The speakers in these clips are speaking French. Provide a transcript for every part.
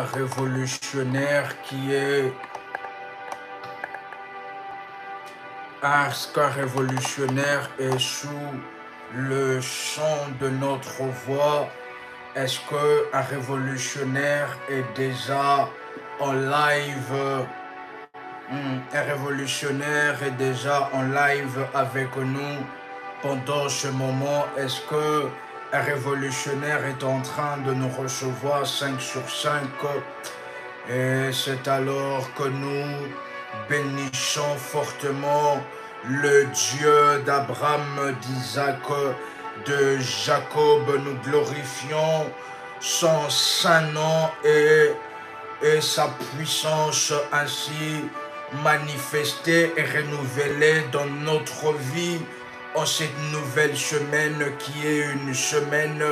révolutionnaire qui est un ska révolutionnaire est sous le son de notre voix. Est-ce qu'un révolutionnaire est déjà en live? Un révolutionnaire est déjà en live avec nous pendant ce moment. Est-ce que un révolutionnaire est en train de nous recevoir 5 sur 5? Et c'est alors que nous bénissons fortement le Dieu d'Abraham, d'Isaac, de Jacob. Nous glorifions son saint nom et sa puissance ainsi manifestée et renouvelée dans notre vie en cette nouvelle semaine qui est une semaine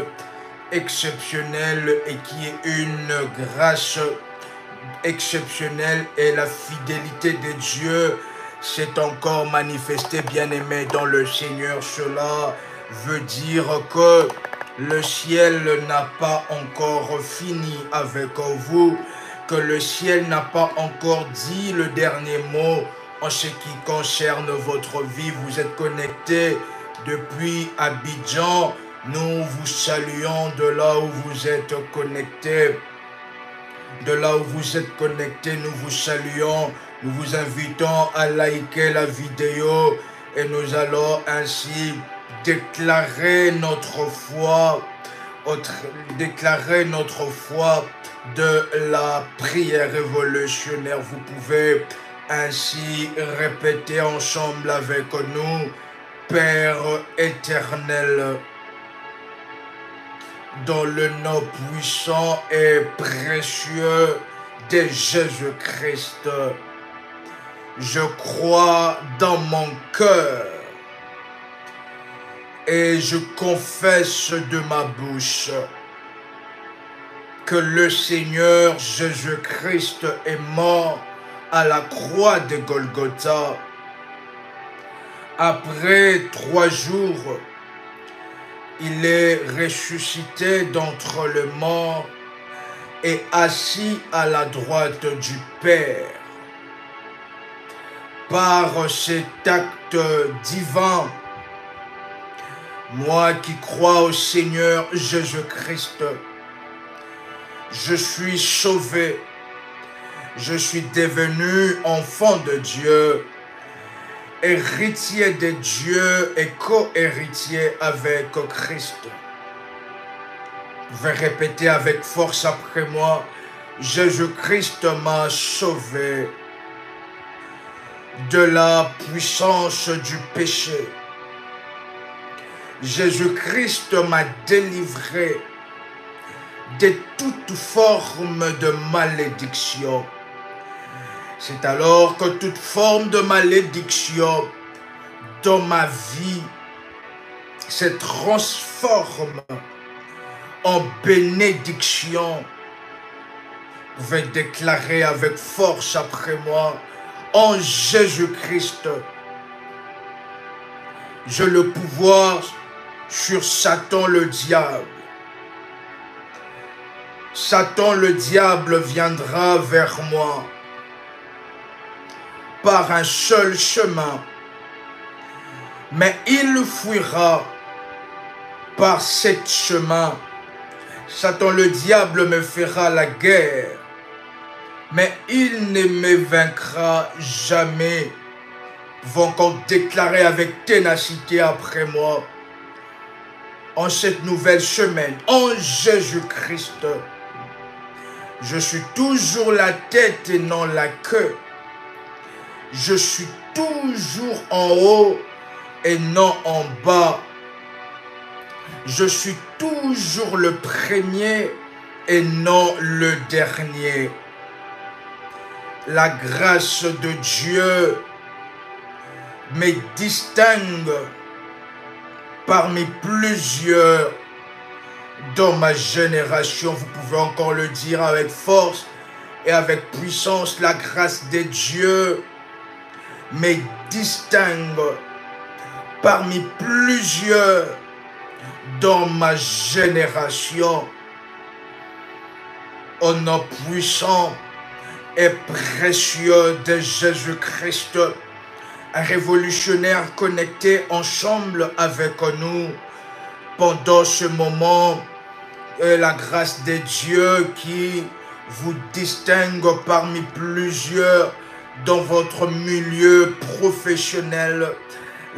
exceptionnelle et qui est une grâce exceptionnelle, et la fidélité de Dieu s'est encore manifestée, bien-aimé dans le Seigneur. Cela veut dire que le ciel n'a pas encore fini avec vous, que le ciel n'a pas encore dit le dernier mot en ce qui concerne votre vie. Vous êtes connectés depuis Abidjan. Nous vous saluons de là où vous êtes connectés. De là où vous êtes connectés, nous vous saluons. Nous vous invitons à liker la vidéo et nous allons ainsi déclarer notre foi de la prière révolutionnaire. Vous pouvez ainsi répéter ensemble avec nous: Père éternel, dans le nom puissant et précieux de Jésus-Christ, je crois dans mon cœur et je confesse de ma bouche que le Seigneur Jésus-Christ est mort à la croix de Golgotha. Après 3 jours, il est ressuscité d'entre les morts et assis à la droite du Père. Par cet acte divin, moi qui crois au Seigneur Jésus-Christ, je suis sauvé, je suis devenu enfant de Dieu, héritier de Dieu et co-héritier avec Christ. Vous pouvez répéter avec force après moi: Jésus-Christ m'a sauvé de la puissance du péché. Jésus-Christ m'a délivré de toute forme de malédiction. C'est alors que toute forme de malédiction dans ma vie se transforme en bénédiction. Vous pouvez déclarer avec force après moi: en Jésus-Christ, j'ai le pouvoir sur Satan le diable. Satan le diable viendra vers moi par un seul chemin, mais il fuira par 7 chemins. Satan le diable me fera la guerre, mais il ne me vaincra jamais. Vous encore déclarer avec ténacité après moi: en cette nouvelle semaine, en Jésus-Christ, je suis toujours la tête et non la queue. Je suis toujours en haut et non en bas. Je suis toujours le premier et non le dernier. La grâce de Dieu me distingue parmi plusieurs dans ma génération. Vous pouvez encore le dire avec force et avec puissance: la grâce de Dieu me distingue parmi plusieurs dans ma génération. au nom puissant et précieux de Jésus-Christ. Un révolutionnaire connecté ensemble avec nous pendant ce moment. La grâce de Dieu qui vous distingue parmi plusieurs dans votre milieu professionnel.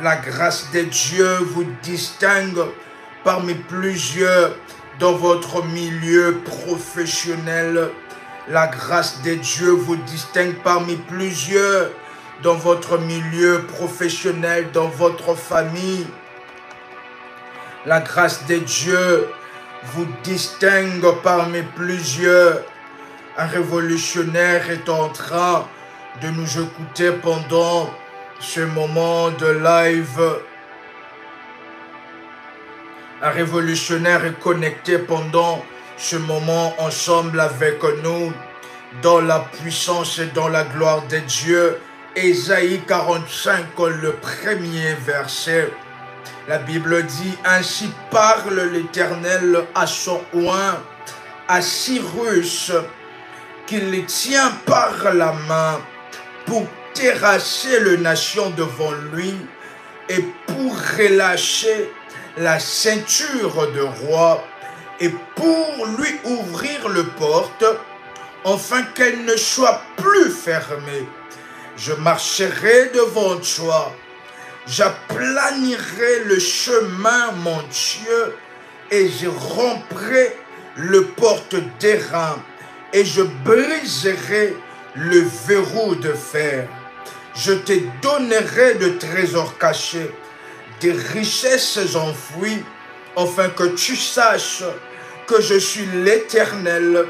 La grâce de Dieu vous distingue parmi plusieurs dans votre milieu professionnel. La grâce de Dieu vous distingue parmi plusieurs dans votre milieu professionnel, dans votre famille. La grâce de Dieu vous distingue parmi plusieurs. Un révolutionnaire est en train de nous écouter pendant ce moment de live. Un révolutionnaire est connecté pendant ce moment ensemble avec nous dans la puissance et dans la gloire de Dieu. Ésaïe 45, le premier verset. La Bible dit, ainsi parle l'Éternel à son oint, à Cyrus, qu'il les tient par la main pour terrasser les nations devant lui et pour relâcher la ceinture de roi et pour lui ouvrir le porte, afin qu'elle ne soit plus fermée. Je marcherai devant toi, j'aplanirai le chemin, mon Dieu, et je romprai le porte d'airain, et je briserai le verrou de fer. Je te donnerai de trésors cachés, des richesses enfouies, afin que tu saches que je suis l'Éternel,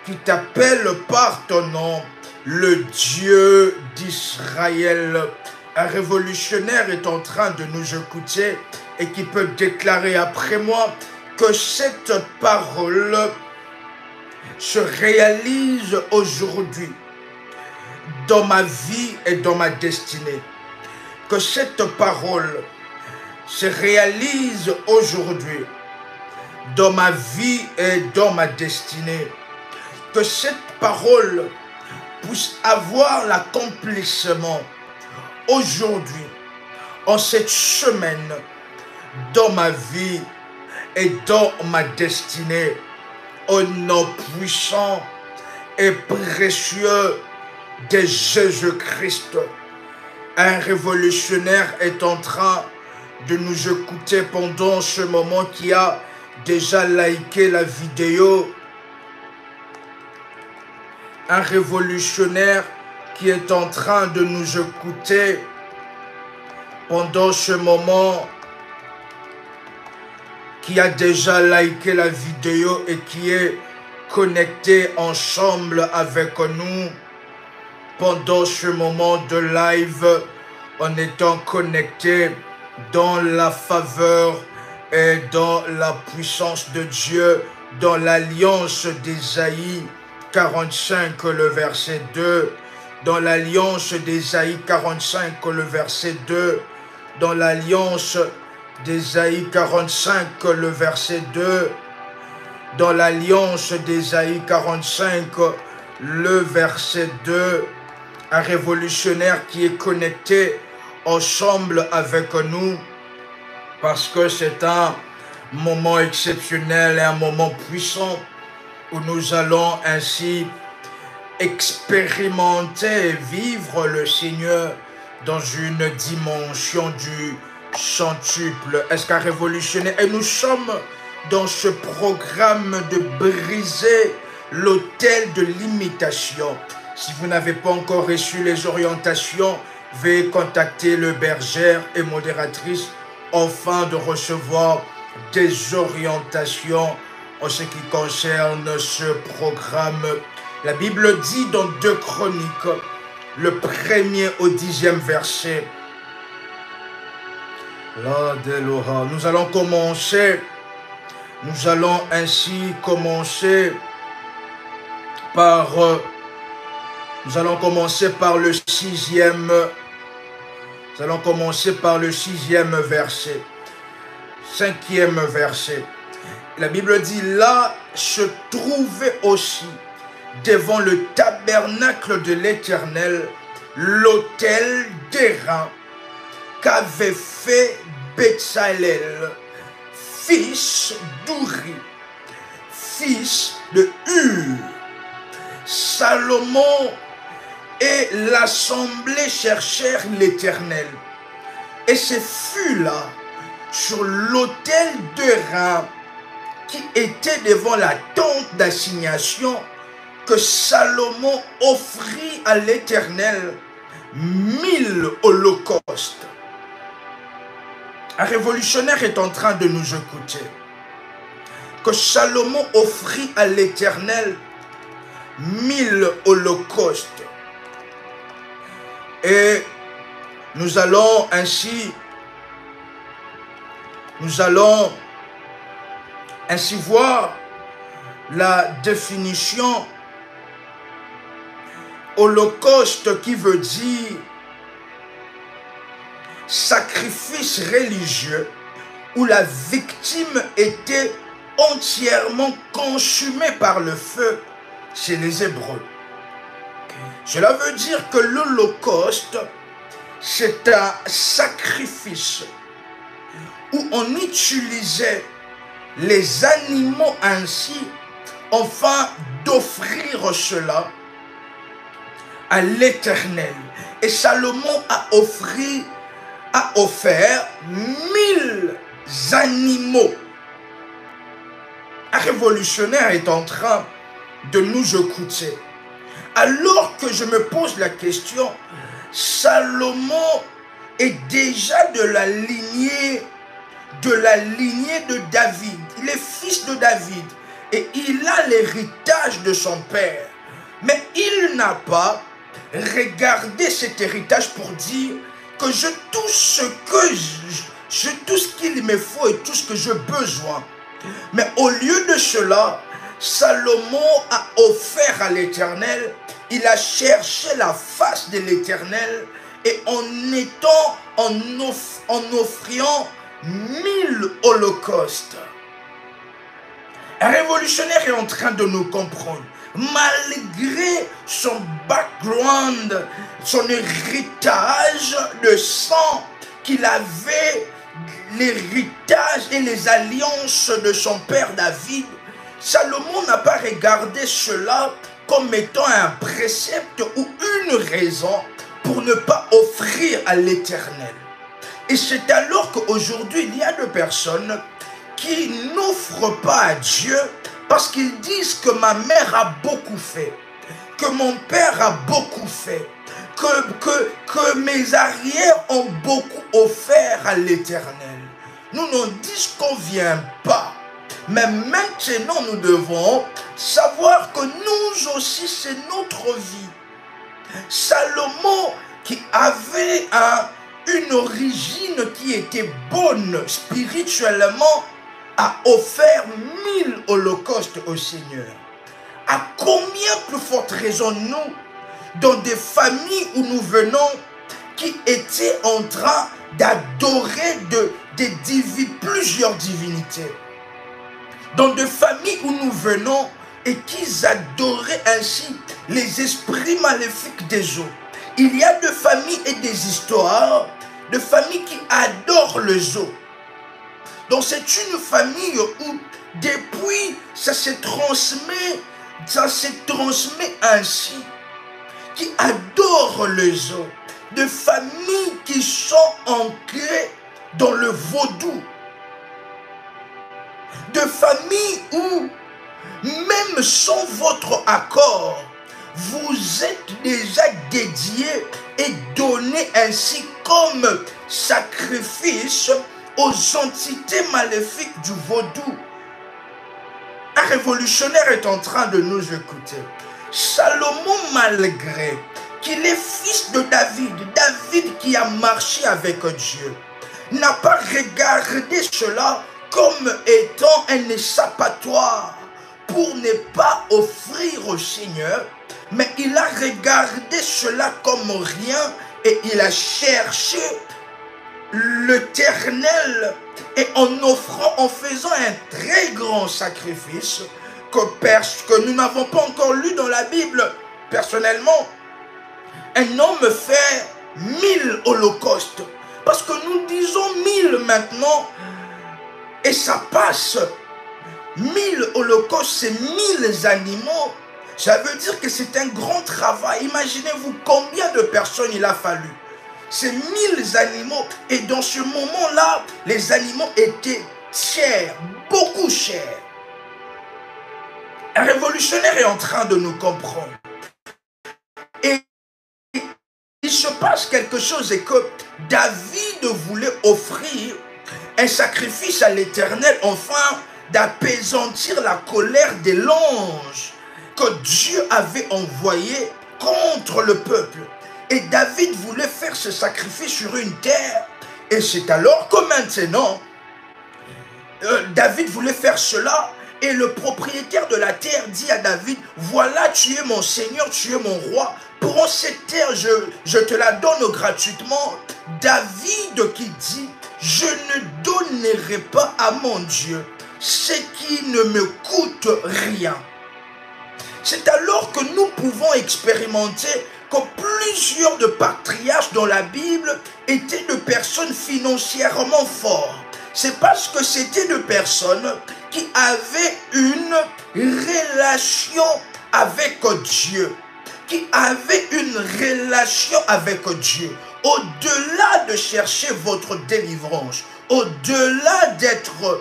qui t'appelle par ton nom, le Dieu d'Israël. Un révolutionnaire est en train de nous écouter et qui peut déclarer après moi que cette parole se réalise aujourd'hui dans ma vie et dans ma destinée. Que cette parole se réalise aujourd'hui dans ma vie et dans ma destinée. Que cette parole puisse avoir l'accomplissement aujourd'hui, en cette semaine, dans ma vie et dans ma destinée, au nom puissant et précieux de Jésus-Christ. Un révolutionnaire est en train de nous écouter pendant ce moment, qui a déjà liké la vidéo. Un révolutionnaire qui est en train de nous écouter pendant ce moment, qui a déjà liké la vidéo et qui est connecté ensemble avec nous pendant ce moment de live, en étant connecté dans la faveur et dans la puissance de Dieu, dans l'alliance d'Ésaïe 45, le verset 2, dans l'alliance d'Ésaïe 45, le verset 2, dans l'alliance d'Ésaïe 45, le verset 2, dans l'alliance d'Ésaïe 45, le verset 2, un révolutionnaire qui est connecté ensemble avec nous, parce que c'est un moment exceptionnel et un moment puissant où nous allons ainsi expérimenter et vivre le Seigneur dans une dimension du centuple. Est-ce qu'un révolutionnaire? Et nous sommes dans ce programme de briser l'autel de l'imitation. Si vous n'avez pas encore reçu les orientations, veuillez contacter le bergère et modératrice afin de recevoir des orientations en ce qui concerne ce programme. La Bible dit dans 2 Chroniques, le 1er au 10e verset, nous allons commencer, nous allons ainsi commencer par, nous allons commencer par le 6e, verset, 5e verset. La Bible dit, là se trouvait aussi devant le tabernacle de l'Éternel l'autel d'airain qu'avait fait Betsalel, fils d'Uri, fils de Hur. Salomon et l'assemblée cherchèrent l'Éternel. Et ce fut là, sur l'autel d'airain qui était devant la tente d'assignation, que Salomon offrit à l'Éternel 1000 holocaustes. Un révolutionnaire est en train de nous écouter. Que Salomon offrit à l'Éternel 1000 holocaustes. Et nous allons ainsi voir la définition holocauste qui veut dire sacrifice religieux où la victime était entièrement consumée par le feu chez les Hébreux. Cela veut dire que l'Holocauste, c'est un sacrifice où on utilisait les animaux ainsi, afin d'offrir cela à l'Éternel. Et Salomon a offert 1000 animaux. Un révolutionnaire est en train de nous écouter. Alors que je me pose la question, Salomon est déjà de la lignée de David. Il est fils de David et il a l'héritage de son père. Mais il n'a pas regardé cet héritage pour dire que je touche tout ce qu'il me faut et tout ce que j'ai besoin. Mais au lieu de cela, Salomon a offert à l'Éternel, il a cherché la face de l'Éternel et en offrant 1000 holocaustes. Un révolutionnaire est en train de nous comprendre. Malgré son background, son héritage de sang, qu'il avait l'héritage et les alliances de son père David, Salomon n'a pas regardé cela comme étant un précepte ou une raison pour ne pas offrir à l'Éternel. Et c'est alors qu'aujourd'hui, il y a des personnes qui n'offrent pas à Dieu parce qu'ils disent que ma mère a beaucoup fait, que mon père a beaucoup fait, que mes arrières ont beaucoup offert à l'Éternel. Nous n'en disconviens pas. Mais maintenant, nous devons savoir que nous aussi, c'est notre vie. Salomon, qui avait une origine qui était bonne spirituellement, a offert 1000 holocaustes au Seigneur. À combien plus forte raison nous, dans des familles où nous venons, qui étaient en train d'adorer plusieurs divinités, dans des familles où nous venons et qui adoraient ainsi les esprits maléfiques des eaux. Il y a des familles et des histoires de familles qui adorent les eaux. Donc c'est une famille où depuis ça se transmet ainsi, qui adorent les eaux. De familles qui sont ancrées dans le vaudou. De familles où, même sans votre accord, vous êtes déjà dédiés et donnés ainsi comme sacrifice aux entités maléfiques du vaudou. Un révolutionnaire est en train de nous écouter. Salomon, malgré qu'il est fils de David, David qui a marché avec Dieu, n'a pas regardé cela comme étant un échappatoire pour ne pas offrir au Seigneur, mais il a regardé cela comme rien et il a cherché l'Éternel et en faisant un très grand sacrifice que nous n'avons pas encore lu dans la Bible, personnellement, un homme fait 1000 holocaustes. Parce que nous disons 1000 maintenant, et ça passe. 1000 holocaustes, c'est 1000 animaux. Ça veut dire que c'est un grand travail. Imaginez-vous combien de personnes il a fallu. C'est 1000 animaux. Et dans ce moment-là, les animaux étaient chers, beaucoup chers. Un révolutionnaire est en train de nous comprendre. Et il se passe quelque chose, et que David voulait offrir un sacrifice à l'Éternel, enfin d'apaisantir la colère de l'ange que Dieu avait envoyé contre le peuple. Et David voulait faire ce sacrifice sur une terre. Et c'est alors que maintenant, David voulait faire cela. Et le propriétaire de la terre dit à David, voilà, tu es mon Seigneur, tu es mon roi. Prends cette terre, je te la donne gratuitement. David qui dit, je ne donnerai pas à mon Dieu ce qui ne me coûte rien. C'est alors que nous pouvons expérimenter que plusieurs de patriarches dans la Bible étaient de personnes financièrement fortes. C'est parce que c'était des personnes qui avaient une relation avec Dieu. Qui avaient une relation avec Dieu. Au-delà de chercher votre délivrance, au-delà d'être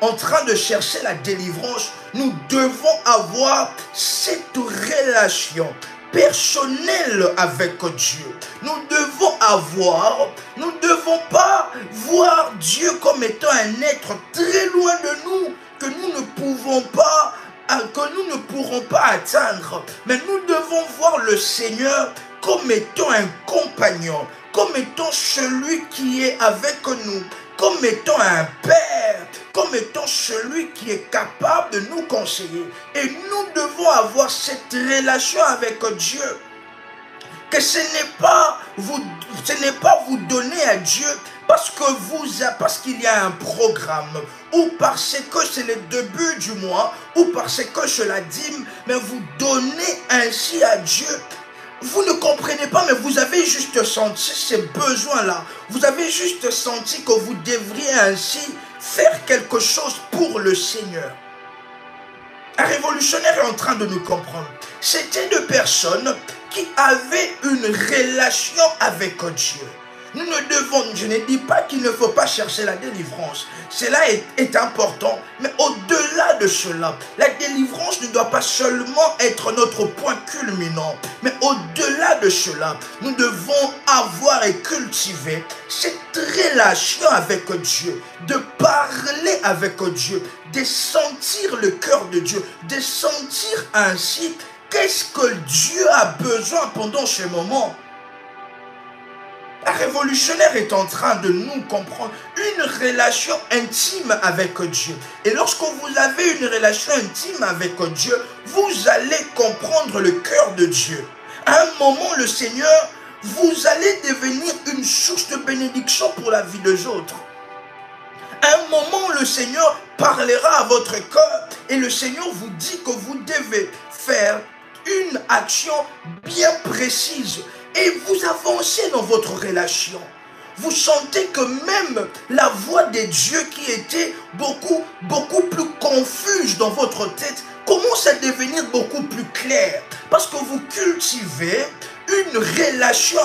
en train de chercher la délivrance, nous devons avoir cette relation personnelle avec Dieu. Nous ne devons pas voir Dieu comme étant un être très loin de nous, que nous ne pourrons pas atteindre. Mais nous devons voir le Seigneur comme étant un compagnon, comme étant celui qui est avec nous, comme étant un père, comme étant celui qui est capable de nous conseiller. Et nous devons avoir cette relation avec Dieu. Que ce n'est pas vous donner à Dieu parce qu'il y a un programme, ou parce que c'est le début du mois, ou parce que c'est la dîme, mais vous donnez ainsi à Dieu. Vous ne comprenez pas, mais vous avez juste senti ces besoins-là. Vous avez juste senti que vous devriez ainsi faire quelque chose pour le Seigneur. Un révolutionnaire est en train de nous comprendre. C'était des personnes qui avaient une relation avec Dieu. Je ne dis pas qu'il ne faut pas chercher la délivrance. Cela est important. Mais au-delà de cela, la délivrance ne doit pas seulement être notre point culminant. Mais au-delà de cela, nous devons avoir et cultiver cette relation avec Dieu. De parler avec Dieu. De sentir le cœur de Dieu. De sentir ainsi qu'est-ce que Dieu a besoin pendant ce moment. Un révolutionnaire est en train de nous comprendre une relation intime avec Dieu. Et lorsque vous avez une relation intime avec Dieu, vous allez comprendre le cœur de Dieu. À un moment, le Seigneur, vous allez devenir une source de bénédiction pour la vie des autres. À un moment, le Seigneur parlera à votre cœur et le Seigneur vous dit que vous devez faire une action bien précise. Et vous avancez dans votre relation. Vous sentez que même la voix de Dieu qui était beaucoup plus confuse dans votre tête commence à devenir beaucoup plus claire. Parce que vous cultivez une relation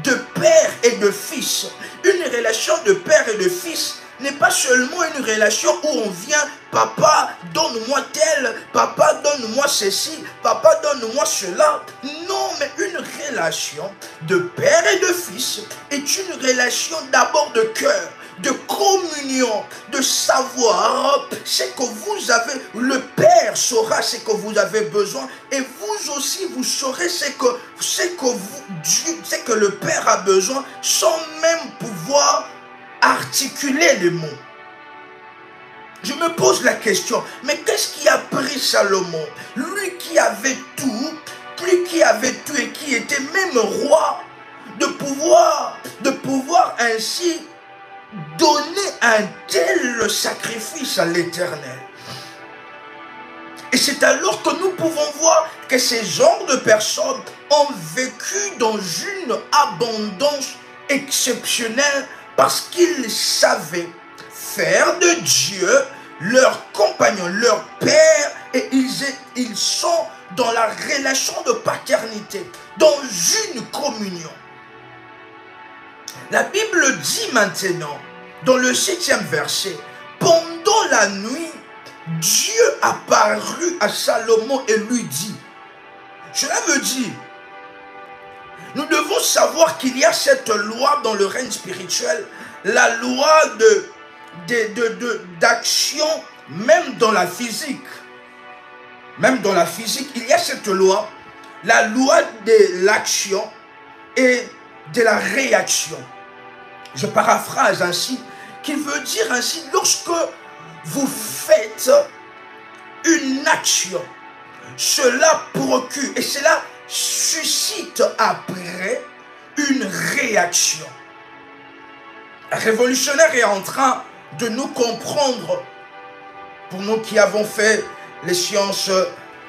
de père et de fils. Une relation de père et de fils n'est pas seulement une relation où on vient, papa, donne-moi tel, papa, donne-moi ceci, papa, donne-moi cela. Non, mais une relation de père et de fils est une relation d'abord de cœur, de communion, de savoir ce que vous avez. Le Père saura ce que vous avez besoin et vous aussi vous saurez ce que le Père a besoin sans même pouvoir articuler les mots. Je me pose la question, mais qu'est-ce qui a pris Salomon? Lui qui avait tout et qui était même roi, de pouvoir ainsi donner un tel sacrifice à l'Éternel. Et c'est alors que nous pouvons voir que ces genres de personnes ont vécu dans une abondance exceptionnelle parce qu'ils savaient faire de Dieu leur compagnon, leur père, et ils sont dans la relation de paternité, dans une communion. La Bible dit maintenant, dans le 7e verset, pendant la nuit, Dieu apparut à Salomon et lui dit, cela veut dire, nous devons savoir qu'il y a cette loi dans le règne spirituel, la loi d'action, même dans la physique. Même dans la physique, il y a cette loi, la loi de l'action et de la réaction. Je paraphrase ainsi, qui veut dire ainsi, lorsque vous faites une action, cela procure et cela suscite après une réaction. Un révolutionnaire est en train de nous comprendre, pour nous qui avons fait les sciences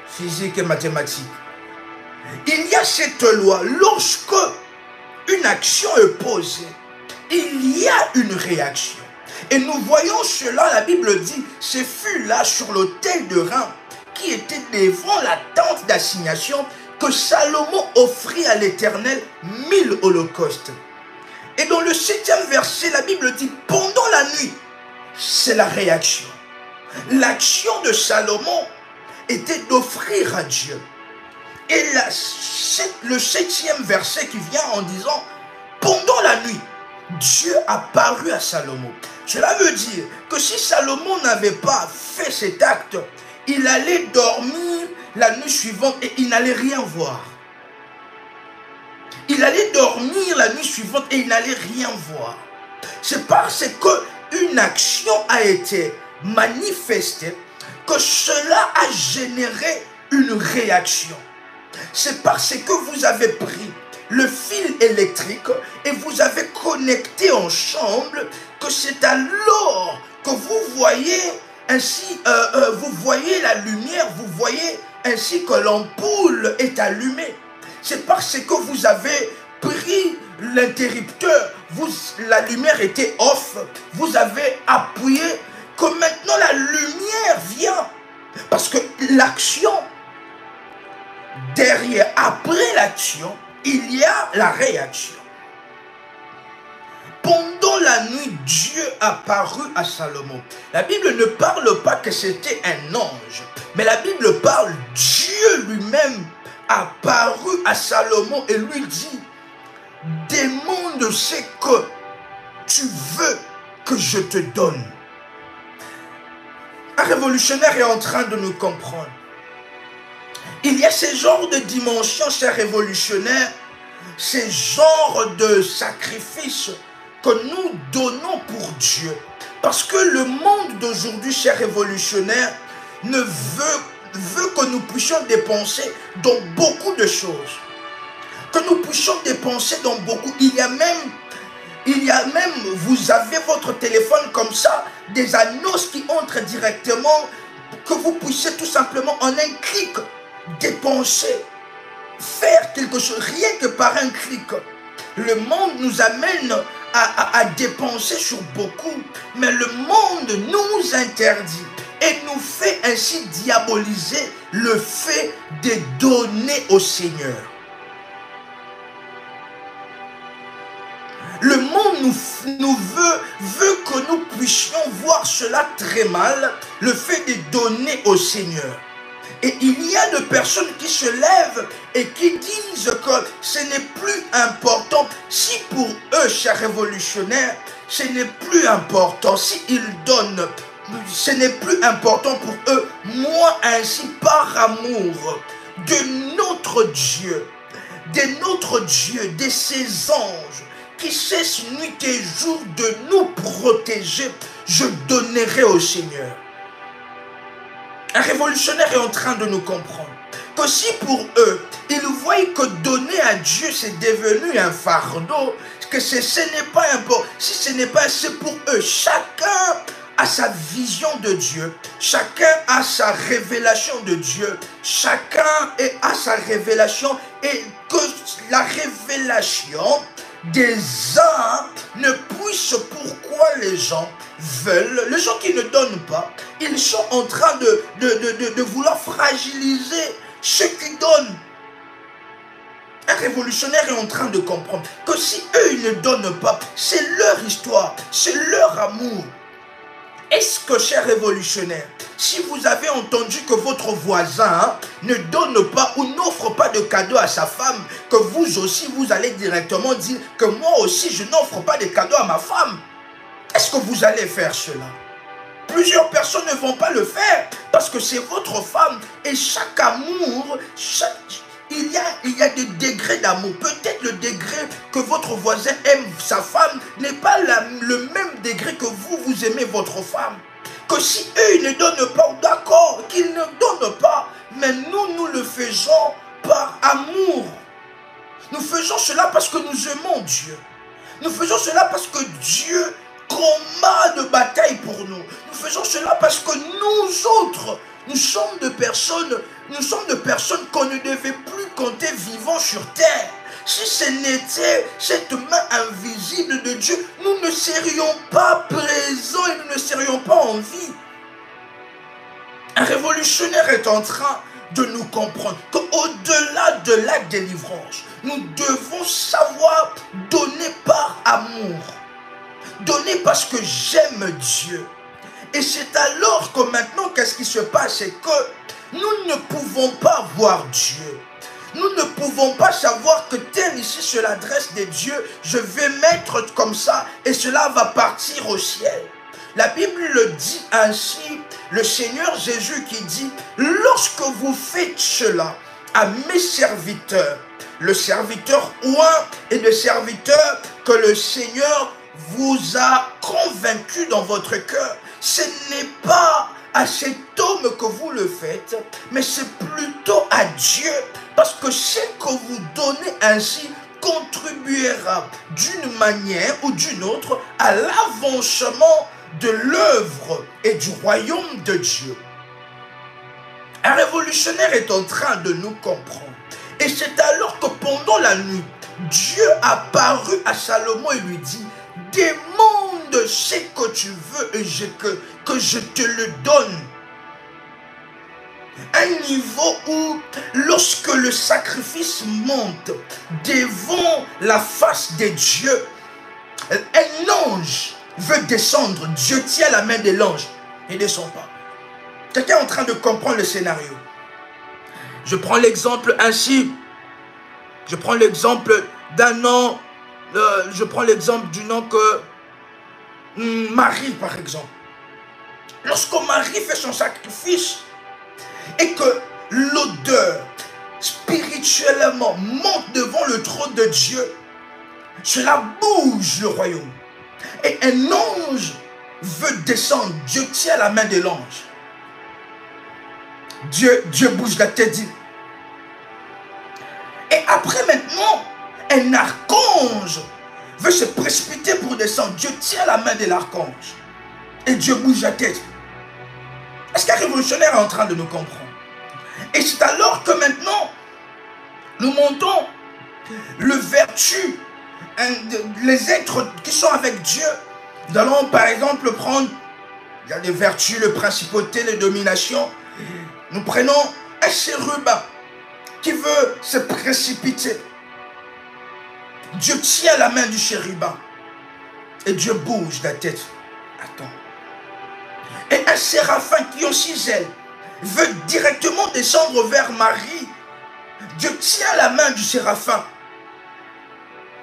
physiques et mathématiques. Il y a cette loi, lorsque une action est posée, il y a une réaction. Et nous voyons cela, la Bible dit, ce fut là sur l'autel de Rein qui était devant la tente d'assignation que Salomon offrit à l'Éternel 1000 holocaustes. Et dans le 7e verset, la Bible dit, pendant la nuit, c'est la réaction. L'action de Salomon était d'offrir à Dieu. Et le 7e verset qui vient en disant, pendant la nuit, Dieu apparut à Salomon. Cela veut dire que si Salomon n'avait pas fait cet acte, il allait dormir la nuit suivante et il n'allait rien voir. Il allait dormir la nuit suivante et il n'allait rien voir. C'est parce qu'une action a été manifestée que cela a généré une réaction. C'est parce que vous avez pris le fil électrique et vous avez connecté ensemble que c'est alors que vous voyez ainsi, vous voyez la lumière, vous voyez ainsi que l'ampoule est allumée. C'est parce que vous avez pris l'interrupteur, la lumière était off, vous avez appuyé que maintenant la lumière vient. Parce que l'action, derrière, après l'action, il y a la réaction. Pendant la nuit, Dieu apparut à Salomon. La Bible ne parle pas que c'était un ange, mais la Bible parle Dieu lui-même apparut à Salomon et lui dit, demande ce que tu veux que je te donne. Un révolutionnaire est en train de nous comprendre. Il y a ce genre de dimension, chers révolutionnaires, ces genres de sacrifices que nous donnons pour Dieu. Parce que le monde d'aujourd'hui, chers révolutionnaires, ne veut que nous puissions dépenser dans beaucoup de choses. Que nous puissions dépenser dans beaucoup. Il y a même, vous avez votre téléphone comme ça, des annonces qui entrent directement, que vous puissiez tout simplement en un clic dépenser, faire quelque chose, rien que par un clic. Le monde nous amène à dépenser sur beaucoup, mais le monde nous interdit et nous fait ainsi diaboliser le fait de donner au Seigneur. Le monde nous veut que nous puissions voir cela très mal, le fait de donner au Seigneur. Et il y a des personnes qui se lèvent et qui disent que ce n'est plus important. Si pour eux, chers révolutionnaires, ce n'est plus important. S'ils donnent, ce n'est plus important pour eux. Moi ainsi, par amour de notre Dieu, de ses anges, qui cesse nuit et jour de nous protéger, je donnerai au Seigneur. Un révolutionnaire est en train de nous comprendre que si pour eux, ils voient que donner à Dieu c'est devenu un fardeau, que ce n'est pas important, si ce n'est pas assez pour eux, chacun a sa vision de Dieu, chacun a sa révélation de Dieu, chacun a sa révélation, et que la révélation des uns ne puisse, pourquoi les gens veulent, les gens qui ne donnent pas, ils sont en train de vouloir fragiliser ceux qui donnent. Un révolutionnaire est en train de comprendre que si eux ils ne donnent pas, c'est leur histoire, c'est leur amour. Est-ce que, cher révolutionnaire, si vous avez entendu que votre voisin ne donne pas ou n'offre pas de cadeau à sa femme, que vous aussi vous allez directement dire que moi aussi je n'offre pas de cadeau à ma femme, est-ce que vous allez faire cela? Plusieurs personnes ne vont pas le faire parce que c'est votre femme, et chaque amour, il y a des degrés d'amour. Peut-être le degré que votre voisin aime sa femme n'est pas le même degré que vous aimez votre femme. Que si eux ils ne donnent pas, d'accord, qu'ils ne donnent pas, mais nous le faisons par amour. Nous faisons cela parce que nous aimons Dieu. Nous faisons cela parce que Dieu combat de bataille pour nous. Nous faisons cela parce que nous autres, nous sommes de personnes qu'on ne devait plus compter vivants sur terre. Si ce n'était cette main invisible de Dieu, nous ne serions pas présents et nous ne serions pas en vie. Un révolutionnaire est en train de nous comprendre qu'au-delà de la délivrance, nous devons savoir donner par amour. Donner parce que j'aime Dieu. Et c'est alors que maintenant, qu'est-ce qui se passe? C'est que nous ne pouvons pas voir Dieu. Nous ne pouvons pas savoir que tel ici, c'est l'adresse de Dieu. Je vais mettre comme ça et cela va partir au ciel. La Bible le dit ainsi, le Seigneur Jésus qui dit, lorsque vous faites cela à mes serviteurs, le serviteur oint et le serviteur que le Seigneur vous a convaincu dans votre cœur, ce n'est pas à cet homme que vous le faites, mais c'est plutôt à Dieu, parce que ce que vous donnez ainsi contribuera d'une manière ou d'une autre à l'avancement de l'œuvre et du royaume de Dieu. Un révolutionnaire est en train de nous comprendre. Et c'est alors que pendant la nuit, Dieu apparut à Salomon et lui dit, demande ce que tu veux et que je te le donne. Un niveau où, lorsque le sacrifice monte devant la face de Dieu, un ange veut descendre. Dieu tient la main de l'ange et ne descend pas. Quelqu'un est en train de comprendre le scénario. Je prends l'exemple ainsi. Je prends l'exemple d'un nom. Je prends l'exemple du nom que Marie, par exemple. Lorsque Marie fait son sacrifice et que l'odeur spirituellement monte devant le trône de Dieu, cela bouge le royaume. Et un ange veut descendre. Dieu tient la main de l'ange. Dieu bouge la tête, dit. Et après maintenant, un archange veut se précipiter pour descendre. Dieu tient la main de l'archange. Et Dieu bouge la tête. Est-ce qu'un révolutionnaire est en train de nous comprendre? Et c'est alors que maintenant, nous montons le vertu, les êtres qui sont avec Dieu. Nous allons par exemple prendre, il y a les vertus, les principautés, les dominations. Nous prenons un chérubin qui veut se précipiter. Dieu tient la main du chérubin et Dieu bouge la tête. Attends. Et un séraphin qui a 6 ailes veut directement descendre vers Marie. Dieu tient la main du séraphin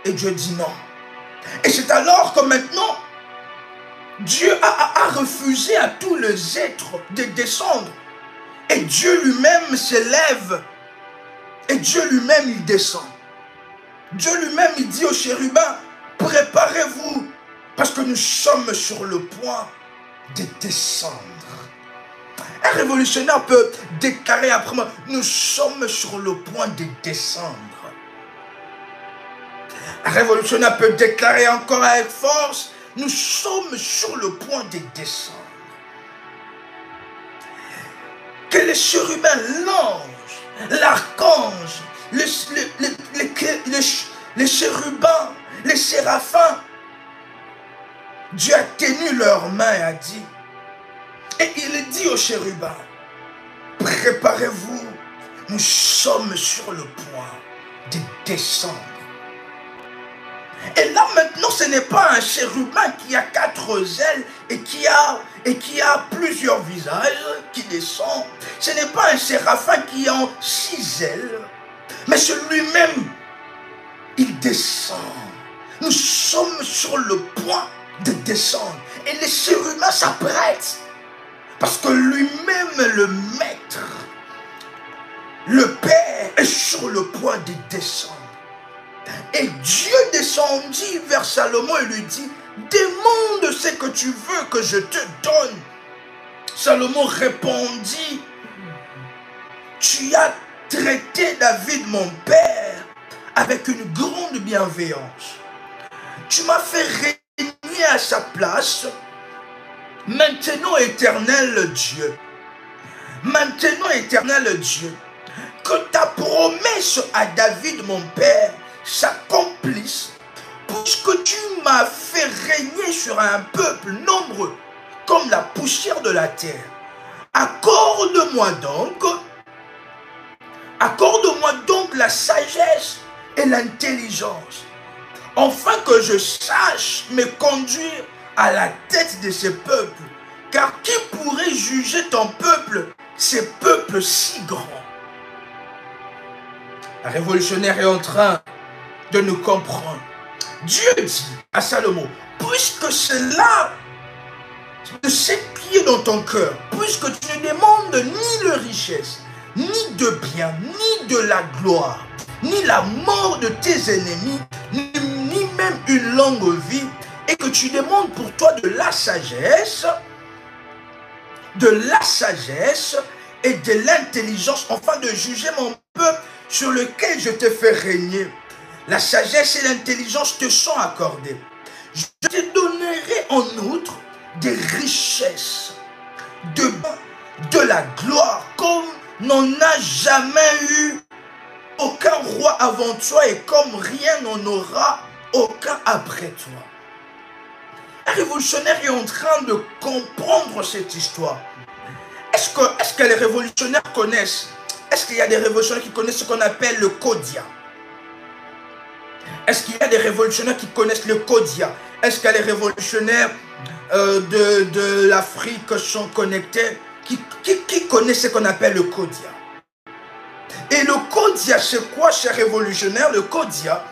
et Dieu dit non. Et c'est alors que maintenant Dieu a refusé à tous les êtres de descendre. Et Dieu lui-même s'élève. Et Dieu lui-même il descend. Dieu lui-même il dit au chérubin, préparez-vous, parce que nous sommes sur le point de descendre. Un révolutionnaire peut déclarer après moi, nous sommes sur le point de descendre. Un révolutionnaire peut déclarer encore avec force, nous sommes sur le point de descendre. que les chérubins, l'ange, l'archange, les chérubins, les séraphins, Dieu a tenu leurs mains et a dit, et il dit aux chérubins, préparez-vous, nous sommes sur le point de descendre. Et là maintenant, ce n'est pas un chérubin qui a 4 ailes et qui a plusieurs visages qui descend. Ce n'est pas un séraphin qui a 6 ailes, mais celui-même, il descend. Nous sommes sur le point de descendre. Et les chérubins s'apprêtent. Parce que lui-même, le maître, le Père, est sur le point de descendre. Et Dieu descendit vers Salomon et lui dit, demande ce que tu veux que je te donne. Salomon répondit, tu as traité David mon père avec une grande bienveillance. Tu m'as fait régner à sa place. Maintenant, éternel Dieu, que ta promesse à David mon père s'accomplisse, puisque tu m'as fait régner sur un peuple nombreux comme la poussière de la terre. Accorde-moi donc la sagesse et l'intelligence, afin que je sache me conduire à la tête de ces peuples. Car qui pourrait juger ton peuple, ces peuples si grands? Un révolutionnaire est en train de nous comprendre. Dieu dit à Salomon, puisque cela de ses pieds dans ton cœur, puisque tu ne demandes ni de richesse, ni de bien, ni de la gloire, ni la mort de tes ennemis, ni même une longue vie, et que tu demandes pour toi de la sagesse et de l'intelligence, afin de juger mon peuple sur lequel je te fais régner. La sagesse et l'intelligence te sont accordées. Je te donnerai en outre des richesses, de la gloire, comme n'en a jamais eu aucun roi avant toi, et comme rien n'en aura aucun après toi. Un révolutionnaire est en train de comprendre cette histoire. Est-ce que les révolutionnaires connaissent? Est-ce qu'il y a des révolutionnaires qui connaissent ce qu'on appelle le Kodia? Est-ce qu'il y a des révolutionnaires qui connaissent le Kodia? Est-ce que les révolutionnaires de l'Afrique sont connectés? Qui connaissent ce qu'on appelle le Kodia? Et le Kodia, c'est quoi, chers révolutionnaires? Le Kodia,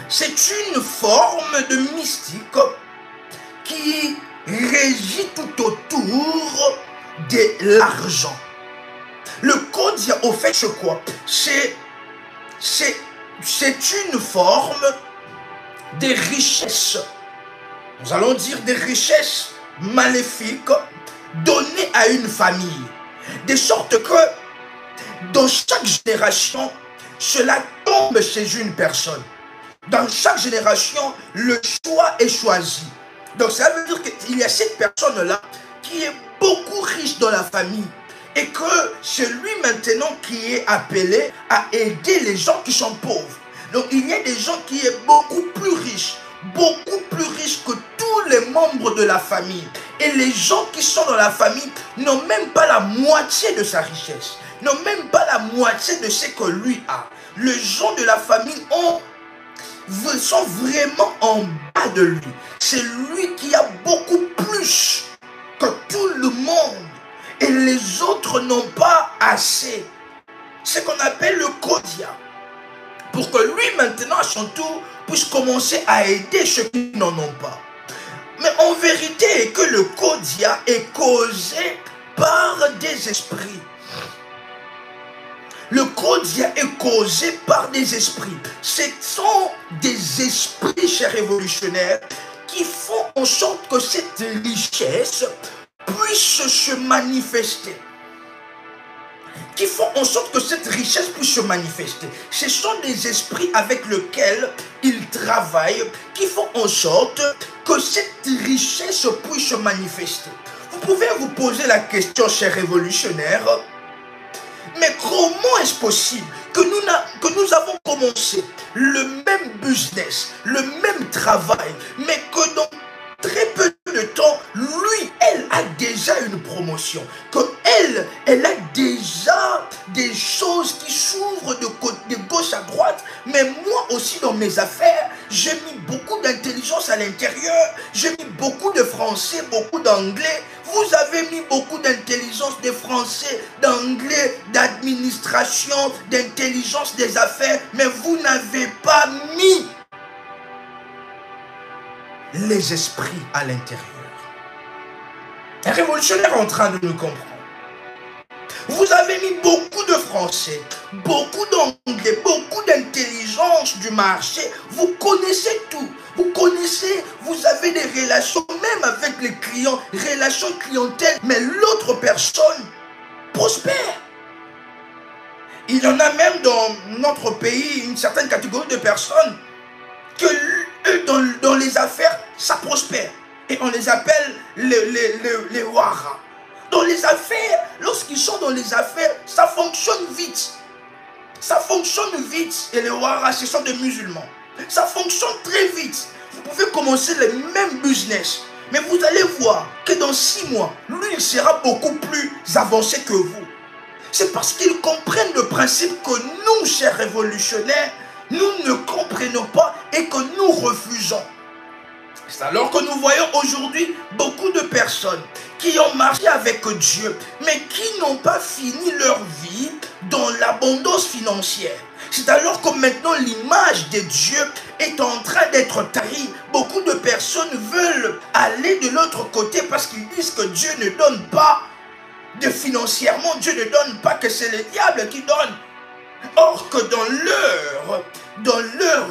c'est une forme de mystique qui régit tout autour de l'argent. Le Kodia, au fait, c'est quoi? C'est une forme de richesse. Nous allons dire des richesses maléfiques données à une famille. De sorte que dans chaque génération, cela tombe chez une personne. Dans chaque génération, le choix est choisi. Donc ça veut dire qu'il y a cette personne-là qui est beaucoup riche dans la famille. Et que c'est lui maintenant qui est appelé à aider les gens qui sont pauvres. Donc il y a des gens qui sont beaucoup plus riches que tous les membres de la famille. Et les gens qui sont dans la famille n'ont même pas la moitié de sa richesse, n'ont même pas la moitié de ce que lui a. Les gens de la famille sont vraiment en bas de lui. C'est lui qui a beaucoup plus que tout le monde. Et les autres n'ont pas assez. Ce qu'on appelle le Kodia. Pour que lui, maintenant, à son tour, puisse commencer à aider ceux qui n'en ont pas. Mais en vérité, que le Kodia est causé par des esprits. Le Kodia est causé par des esprits. Ce sont des esprits, chers révolutionnaires, qui font en sorte que cette richesse puisse se manifester. Qui font en sorte que cette richesse puisse se manifester. Ce sont des esprits avec lesquels ils travaillent, qui font en sorte que cette richesse puisse se manifester. Vous pouvez vous poser la question, chers révolutionnaires, mais comment est-ce possible que nous avons commencé le même business, le même travail, mais que dans très peu de temps, lui, elle a déjà une promotion, que elle a déjà des choses qui s'ouvrent de gauche à droite, mais moi aussi dans mes affaires, j'ai mis beaucoup d'intelligence à l'intérieur, j'ai mis beaucoup de français, beaucoup d'anglais. Vous avez mis beaucoup d'intelligence de français, d'anglais, d'administration, d'intelligence des affaires, mais vous n'avez pas mis les esprits à l'intérieur. Un révolutionnaire est en train de nous comprendre. Vous avez mis beaucoup de français, beaucoup d'anglais, beaucoup d'intelligence du marché. Vous connaissez tout. Vous connaissez, vous avez des relations même avec les clients, relations clientèle, mais l'autre personne prospère. Il y en a même dans notre pays une certaine catégorie de personnes que eux, dans les affaires, ça prospère. Et on les appelle les wara. Dans les affaires, lorsqu'ils sont dans les affaires, ça fonctionne vite. Ça fonctionne vite. Et les wara, ce sont des musulmans. Ça fonctionne très vite. Vous pouvez commencer le même business. Mais vous allez voir que dans 6 mois, lui, il sera beaucoup plus avancé que vous. C'est parce qu'ils comprennent le principe que nous, chers révolutionnaires, nous ne comprenons pas et que nous refusons. C'est alors que nous voyons aujourd'hui beaucoup de personnes qui ont marché avec Dieu, mais qui n'ont pas fini leur vie dans l'abondance financière. C'est alors que maintenant l'image de Dieu est en train d'être tarie. Beaucoup de personnes veulent aller de l'autre côté parce qu'ils disent que Dieu ne donne pas de financièrement, Dieu ne donne pas, que c'est le diable qui donne. Or que dans leur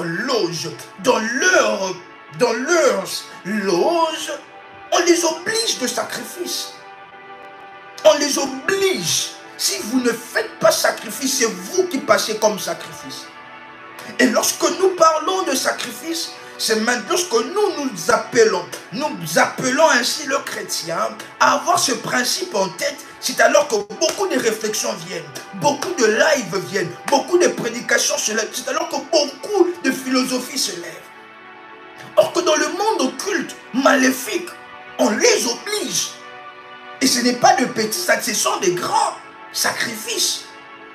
loge, dans leurs loges, on les oblige de sacrifice. On les oblige. Si vous ne faites pas sacrifice, c'est vous qui passez comme sacrifice. Et lorsque nous parlons de sacrifice, c'est maintenant que nous appelons ainsi le chrétien à avoir ce principe en tête. C'est alors que beaucoup de réflexions viennent, beaucoup de lives viennent, beaucoup de prédications se lèvent. C'est alors que beaucoup de philosophies se lèvent. Or que dans le monde occulte, maléfique, on les oblige. Et ce n'est pas de petits sacrifices, ce sont des grands sacrifices.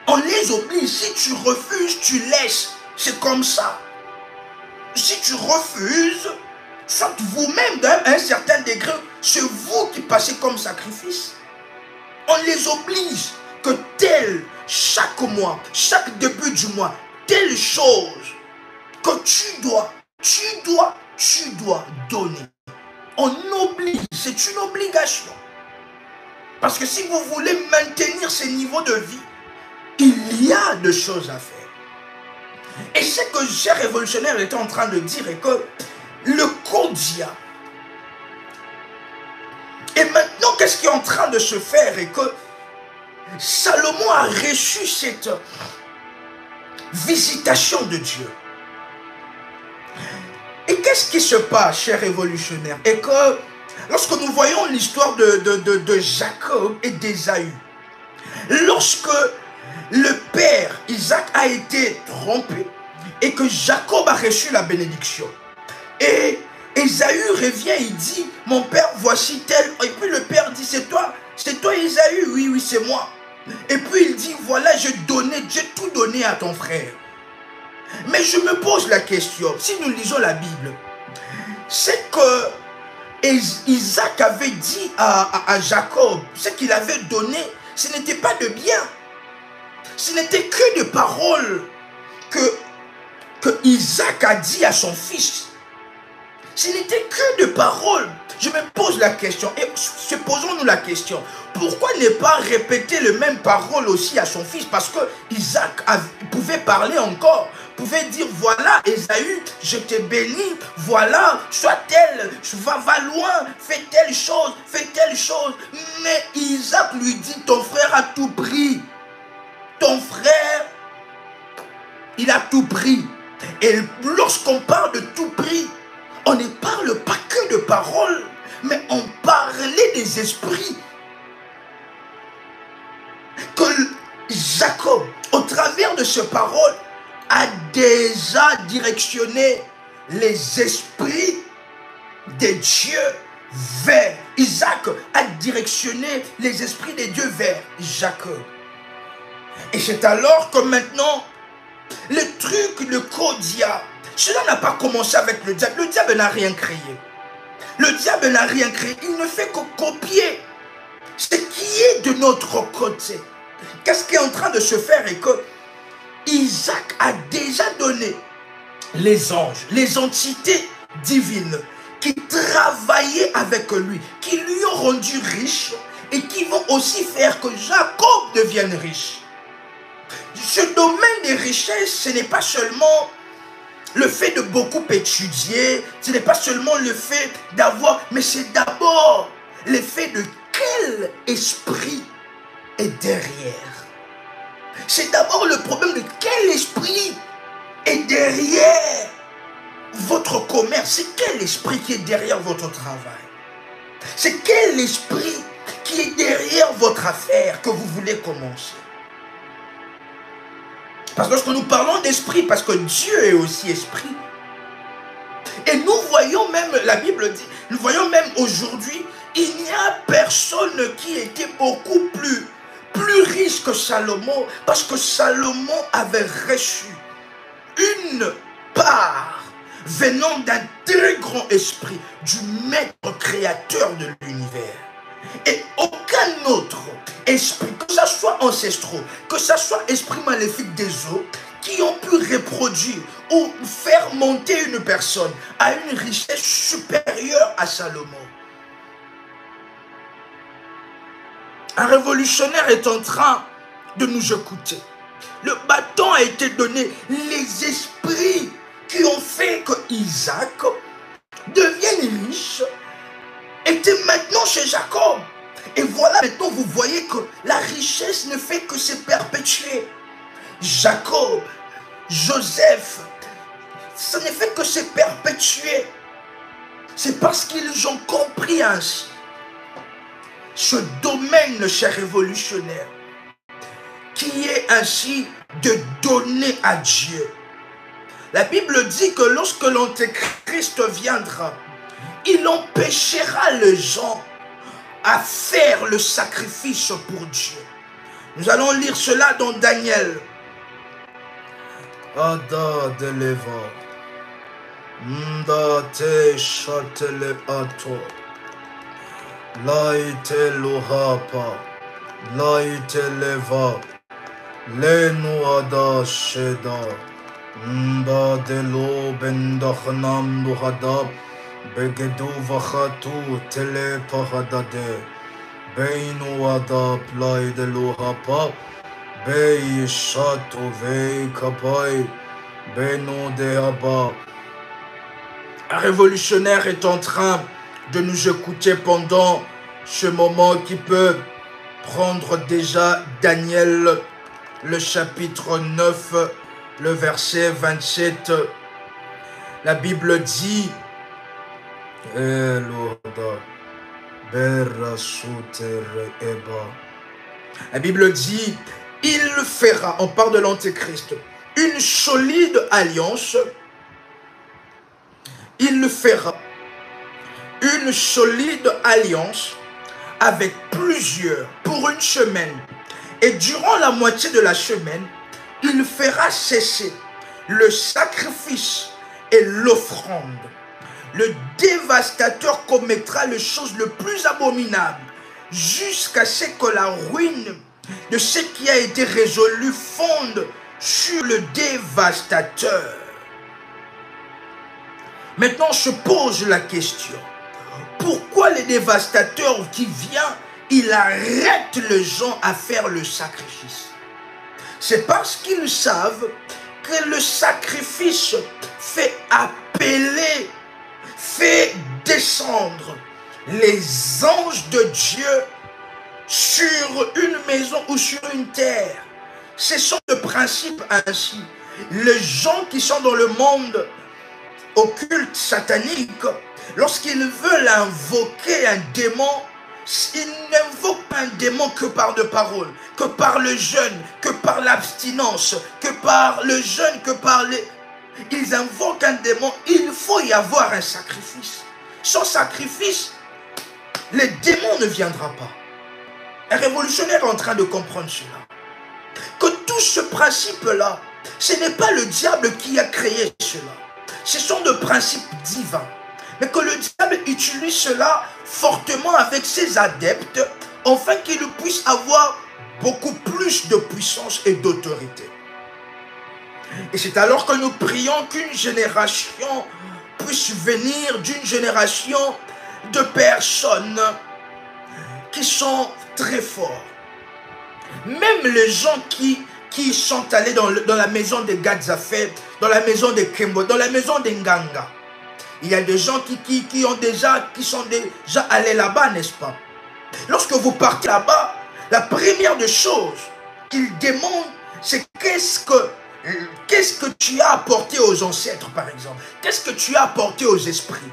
On les oblige. Si tu refuses, tu laisses. C'est comme ça. Si tu refuses, soit vous-même d'un un certain degré, c'est vous qui passez comme sacrifice. On les oblige que chaque mois, chaque début du mois, telle chose que tu dois donner. On oblige, c'est une obligation. Parce que si vous voulez maintenir ces niveaux de vie, il y a des choses à faire. Et ce que cher révolutionnaire était en train de dire est que le Kodia. Et maintenant, qu'est-ce qui est en train de se faire et que Salomon a reçu cette visitation de Dieu. Et qu'est-ce qui se passe, cher révolutionnaire? Et que lorsque nous voyons l'histoire de Jacob et d'Ésaü, lorsque le père Isaac a été trompé et que Jacob a reçu la bénédiction, et Ésaü revient, il dit, mon père, voici tel. Et puis le père dit, c'est toi Ésaü? Oui, c'est moi. Et puis il dit, voilà, j'ai tout donné à ton frère. Mais je me pose la question, si nous lisons la Bible, c'est que Isaac avait dit à Jacob, ce qu'il avait donné, ce n'était pas de bien. Ce n'était que des paroles que Isaac a dit à son fils. Ce n'était que de paroles. Je me pose la question, et posons-nous la question, pourquoi ne pas répéter les mêmes paroles aussi à son fils? Parce que Isaac pouvait parler encore, pouvait dire, voilà Ésaü, je te bénis, voilà, sois tel, va loin, fais telle chose. Mais Isaac lui dit, ton frère a tout pris. Ton frère, il a tout pris. Et lorsqu'on parle de tout pris, on ne parle pas que de paroles, mais on parlait des esprits que Jacob, au travers de ces paroles, a déjà directionné les esprits de Dieu vers Isaac, a directionné les esprits de Dieu vers Jacob. Et c'est alors que maintenant, le truc, le Kodia, cela n'a pas commencé avec le diable. Le diable n'a rien créé. Le diable n'a rien créé. Il ne fait que copier ce qui est de notre côté. Qu'est-ce qui est en train de se faire et que Isaac a déjà donné les anges, les entités divines qui travaillaient avec lui, qui lui ont rendu riche et qui vont aussi faire que Jacob devienne riche. Ce domaine des richesses, ce n'est pas seulement le fait de beaucoup étudier, ce n'est pas seulement le fait d'avoir, mais c'est d'abord le fait de quel esprit est derrière. C'est d'abord le problème de quel esprit est derrière votre commerce. C'est quel esprit qui est derrière votre travail. C'est quel esprit qui est derrière votre affaire que vous voulez commencer. Parce que lorsque nous parlons d'esprit, parce que Dieu est aussi esprit. Et nous voyons même, la Bible dit, nous voyons même aujourd'hui, il n'y a personne qui était beaucoup plus riche que Salomon, parce que Salomon avait reçu une part venant d'un très grand esprit, du maître créateur de l'univers. Et aucun autre esprit, que ce soit ancestraux, que ce soit esprit maléfique des eaux, qui ont pu reproduire ou faire monter une personne à une richesse supérieure à Salomon. Un révolutionnaire est en train de nous écouter. Le bâton a été donné. Les esprits qui ont fait que Isaac devienne riche étaient maintenant chez Jacob. Et voilà, maintenant vous voyez que la richesse ne fait que se perpétuer. Jacob, Joseph, ça ne fait que se perpétuer. C'est parce qu'ils ont compris ainsi ce domaine, cher révolutionnaire, qui est ainsi de donner à Dieu. La Bible dit que lorsque l'Antéchrist viendra, il empêchera les gens à faire le sacrifice pour Dieu. Nous allons lire cela dans Daniel. Ada de leva, mda te chatele ato, laite lohapa, laite leva, lenu ada sheda, mda de lo bendachnam duhada, begedu vachatu tele pahadade, beinu ada plai de lohapa, Bey Chateau Vey Kapai Beno de Abba. Un révolutionnaire est en train de nous écouter pendant ce moment qui peut prendre déjà Daniel, le chapitre 9, le verset 27. La Bible dit la Bible dit il fera, on parle de l'Antéchrist, une solide alliance. Il fera une solide alliance avec plusieurs pour une semaine. Et durant la moitié de la semaine, il fera cesser le sacrifice et l'offrande. Le dévastateur commettra les choses les plus abominables jusqu'à ce que la ruine de ce qui a été résolu fonde sur le dévastateur. Maintenant, je pose la question. Pourquoi le dévastateur qui vient, il arrête les gens à faire le sacrifice? C'est parce qu'ils savent que le sacrifice fait appeler, fait descendre les anges de Dieu sur une maison ou sur une terre. Ce sont le principe ainsi. Les gens qui sont dans le monde occulte, satanique, Lorsqu'ils veulent invoquer un démon, ils n'invoquent pas un démon que par de paroles, que par le jeûne, que par l'abstinence, que par le jeûne, que par les... Ils invoquent un démon, il faut y avoir un sacrifice. Sans sacrifice, le démon ne viendra pas. Un révolutionnaire est en train de comprendre cela. Que tout ce principe-là, ce n'est pas le diable qui a créé cela. Ce sont des principes divins. Mais que le diable utilise cela fortement avec ses adeptes, afin qu'ils puissent avoir beaucoup plus de puissance et d'autorité. Et c'est alors que nous prions qu'une génération puisse venir d'une génération de personnes qui sont très forts. Même les gens qui sont allés dans la maison de Gadzafé, dans la maison de Kembo, dans la maison de Nganga. Il y a des gens qui sont déjà allés là-bas, n'est-ce pas? Lorsque vous partez là-bas, la première des choses qu'ils demandent, c'est qu'est-ce que tu as apporté aux ancêtres, par exemple? Qu'est-ce que tu as apporté aux esprits?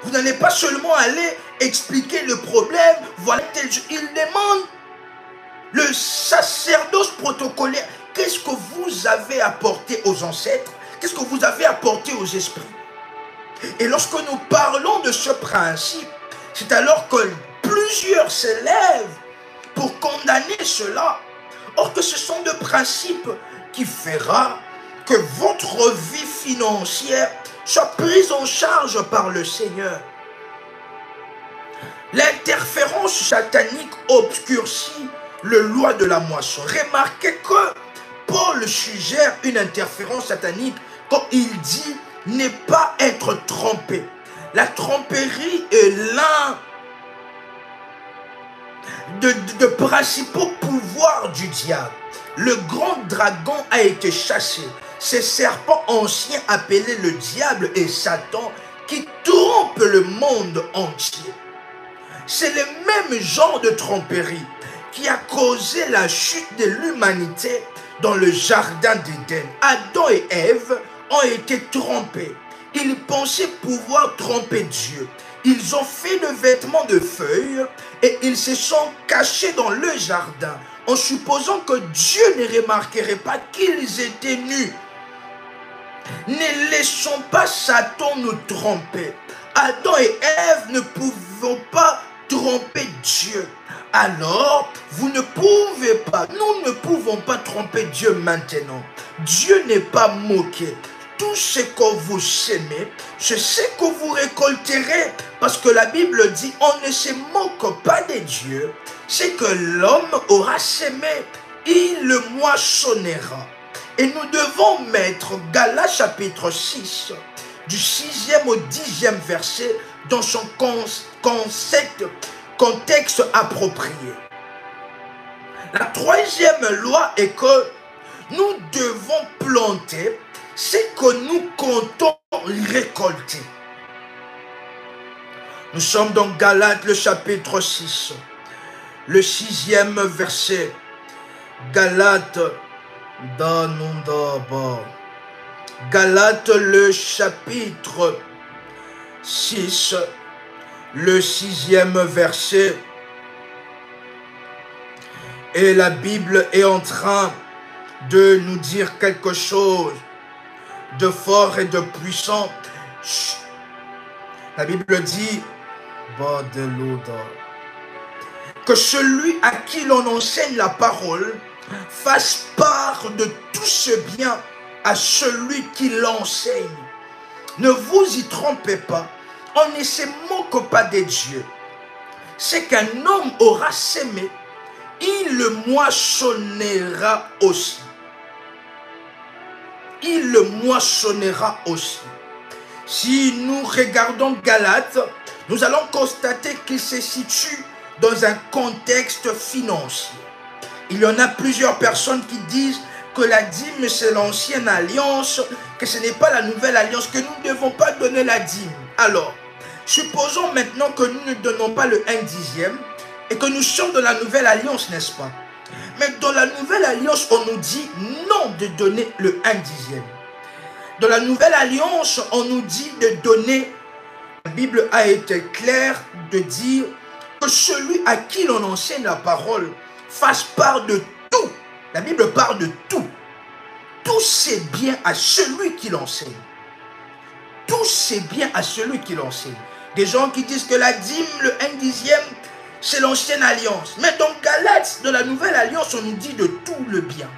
Vous n'allez pas seulement aller expliquer le problème, voilà tel jour. Ils demandent le sacerdoce protocolaire. Qu'est-ce que vous avez apporté aux ancêtres? Qu'est-ce que vous avez apporté aux esprits? Et lorsque nous parlons de ce principe, c'est alors que plusieurs s'élèvent pour condamner cela. Or que ce sont des principes qui fera que votre vie financière soit prise en charge par le Seigneur. L'interférence satanique obscurcit le loi de la moisson. Remarquez que Paul suggère une interférence satanique quand il dit ne pas être trompé. La tromperie est l'un de principaux pouvoirs du diable. Le grand dragon a été chassé. Ces serpents anciens appelés le diable et Satan qui trompent le monde entier. C'est le même genre de tromperie qui a causé la chute de l'humanité dans le jardin d'Éden. Adam et Ève ont été trompés. Ils pensaient pouvoir tromper Dieu. Ils ont fait des vêtements de feuilles et ils se sont cachés dans le jardin en supposant que Dieu ne remarquerait pas qu'ils étaient nus. Ne laissons pas Satan nous tromper. Adam et Ève ne pouvaient pas tromper Dieu. Alors, vous ne pouvez pas, nous ne pouvons pas tromper Dieu maintenant. Dieu n'est pas moqué. Tout ce que vous semez, c'est ce que vous récolterez. Parce que la Bible dit, on ne se moque pas de Dieu. C'est que l'homme aura semé, il le moissonnera. Et nous devons mettre Galates chapitre 6, du 6e au 10e verset, dans son contexte approprié. La troisième loi est que nous devons planter ce que nous comptons récolter. Nous sommes dans Galates le chapitre 6, le 6e verset. Galates le chapitre 6, le 6e verset. Et la Bible est en train de nous dire quelque chose de fort et de puissant. La Bible dit que celui à qui l'on enseigne la parole fasse part de tout ce bien à celui qui l'enseigne. Ne vous y trompez pas, on ne se moque pas de Dieu. C'est qu'un homme aura semé, il le moissonnera aussi. Il le moissonnera aussi. Si nous regardons Galates, nous allons constater qu'il se situe dans un contexte financier. Il y en a plusieurs personnes qui disent que la dîme c'est l'ancienne alliance, que ce n'est pas la nouvelle alliance, que nous ne devons pas donner la dîme. Alors, supposons maintenant que nous ne donnons pas le 1/10 et que nous sommes dans la nouvelle alliance, n'est-ce pas? Mais dans la nouvelle alliance, on nous dit non de donner le 1/10. Dans la nouvelle alliance, on nous dit de donner Bible a été claire de dire que celui à qui l'on enseigne la parole fasse part de tout. La Bible parle de tout. Tout c'est bien à celui qui l'enseigne. Tout c'est bien à celui qui l'enseigne. Des gens qui disent que la dîme, le 1/10, c'est l'ancienne alliance. Mais dans Galates, dans la nouvelle alliance, on nous dit de tout le bien.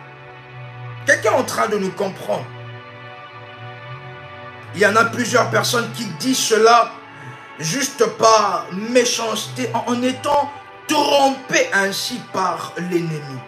Quelqu'un est en train de nous comprendre. Il y en a plusieurs personnes qui disent cela juste par méchanceté, en étant trompés ainsi par l'ennemi.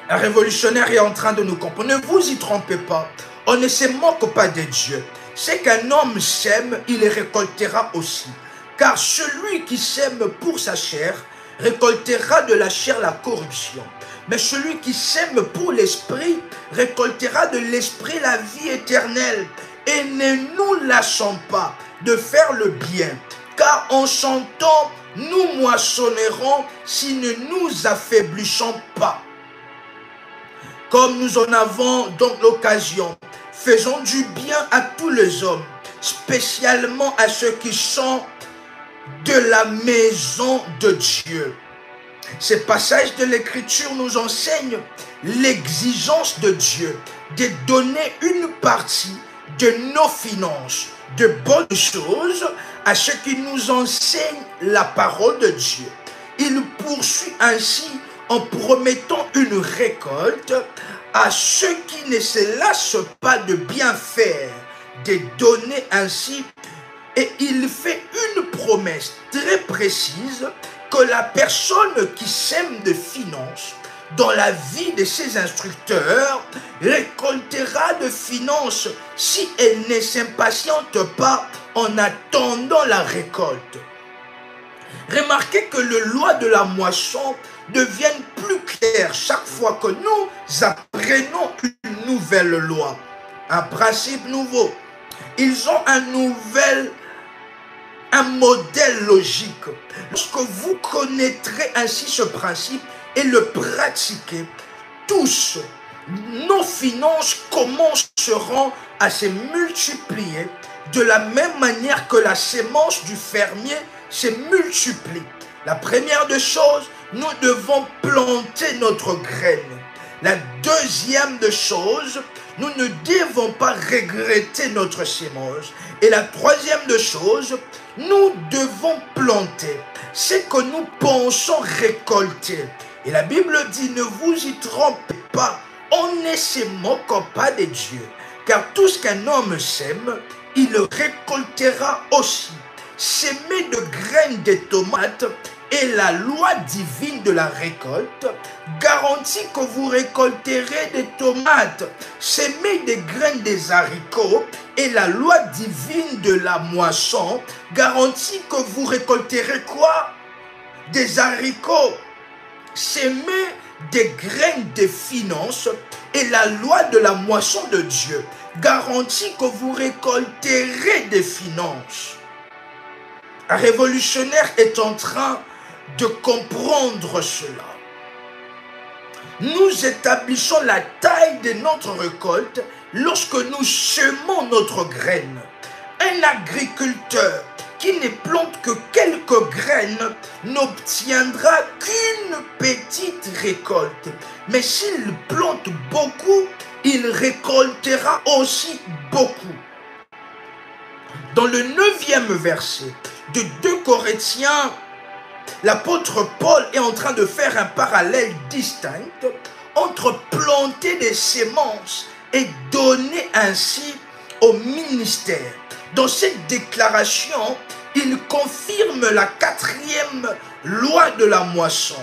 Un révolutionnaire est en train de nous comprendre. Ne vous y trompez pas. On ne se moque pas de Dieu. C'est qu'un homme sème, il récoltera aussi. Car celui qui sème pour sa chair récoltera de la chair la corruption. Mais celui qui sème pour l'esprit récoltera de l'esprit la vie éternelle. Et ne nous lâchons pas de faire le bien. Car en chantant, nous moissonnerons si ne nous affaiblissons pas. Comme nous en avons donc l'occasion, faisons du bien à tous les hommes, spécialement à ceux qui sont de la maison de Dieu. Ces passages de l'Écriture nous enseignent l'exigence de Dieu de donner une partie de nos finances, de bonnes choses, à ceux qui nous enseignent la parole de Dieu. Il poursuit ainsi en promettant une récolte à ceux qui ne se lassent pas de bien faire, de donner ainsi. Et il fait une promesse très précise que la personne qui sème de finances dans la vie de ses instructeurs récoltera de finances si elle ne s'impatiente pas en attendant la récolte. Remarquez que le loi de la moisson devient plus clair chaque fois que nous apprenons une nouvelle loi, un principe nouveau. Ils ont un modèle logique. Lorsque vous connaîtrez ainsi ce principe et le pratiquez, tous nos finances commenceront à se multiplier de la même manière que la sémence du fermier se multiplie. La première des choses, nous devons planter notre graine. La deuxième des choses, nous ne devons pas regretter notre sémence. Et la troisième des choses, nous devons planter ce que nous pensons récolter. Et la Bible dit, ne vous y trompez pas, on ne se moque pas de Dieu. Car tout ce qu'un homme sème, il le récoltera aussi. Semer de graines de tomates et la loi divine de la récolte garantit que vous récolterez des tomates. Semer des graines des haricots et la loi divine de la moisson garantit que vous récolterez quoi? Des haricots. Semer des graines de finances et la loi de la moisson de Dieu garantit que vous récolterez des finances. Un révolutionnaire est en train de comprendre cela. Nous établissons la taille de notre récolte lorsque nous semons notre graine. Un agriculteur qui ne plante que quelques graines n'obtiendra qu'une petite récolte. Mais s'il plante beaucoup, il récoltera aussi beaucoup. Dans le 9e verset de 2 Corinthiens, l'apôtre Paul est en train de faire un parallèle distinct entre planter des semences et donner ainsi au ministère. Dans cette déclaration, il confirme la 4e loi de la moisson,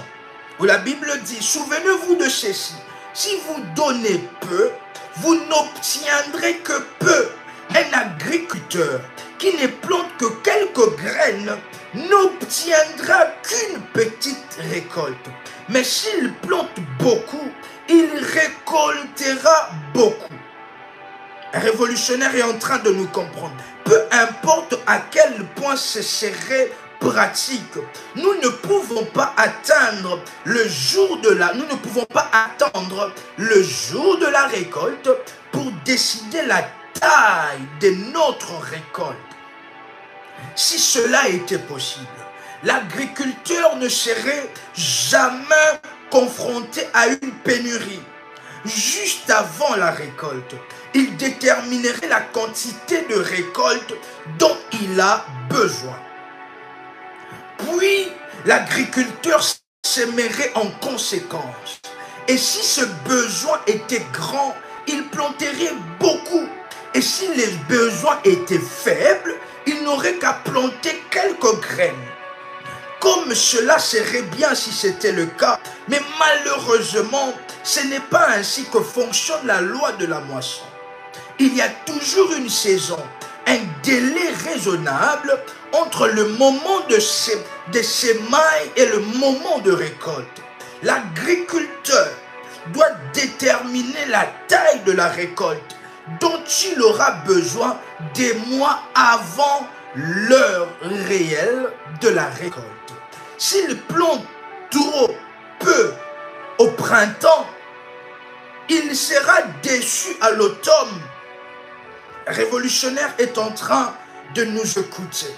où la Bible dit, souvenez-vous de ceci, si vous donnez peu, vous n'obtiendrez que peu. Un agriculteur qui ne plante que quelques graines n'obtiendra qu'une petite récolte. Mais s'il plante beaucoup, il récoltera beaucoup. Un révolutionnaire est en train de nous comprendre. Peu importe à quel point ce serait pratique, nous ne pouvons pas atteindre le jour de la... Nous ne pouvons pas attendre le jour de la récolte pour décider la taille de notre récolte. Si cela était possible, l'agriculteur ne serait jamais confronté à une pénurie. Juste avant la récolte, il déterminerait la quantité de récolte dont il a besoin. Puis, l'agriculteur s'aimerait en conséquence. Et si ce besoin était grand, il planterait beaucoup. Et si les besoins étaient faibles, il n'aurait qu'à planter quelques graines. Comme cela serait bien si c'était le cas, mais malheureusement, ce n'est pas ainsi que fonctionne la loi de la moisson. Il y a toujours une saison, un délai raisonnable entre le moment de semaille et le moment de récolte. L'agriculteur doit déterminer la taille de la récolte dont il aura besoin des mois avant l'heure réelle de la récolte. S'il plante trop peu au printemps, il sera déçu à l'automne. Révolutionnaire est en train de nous écouter.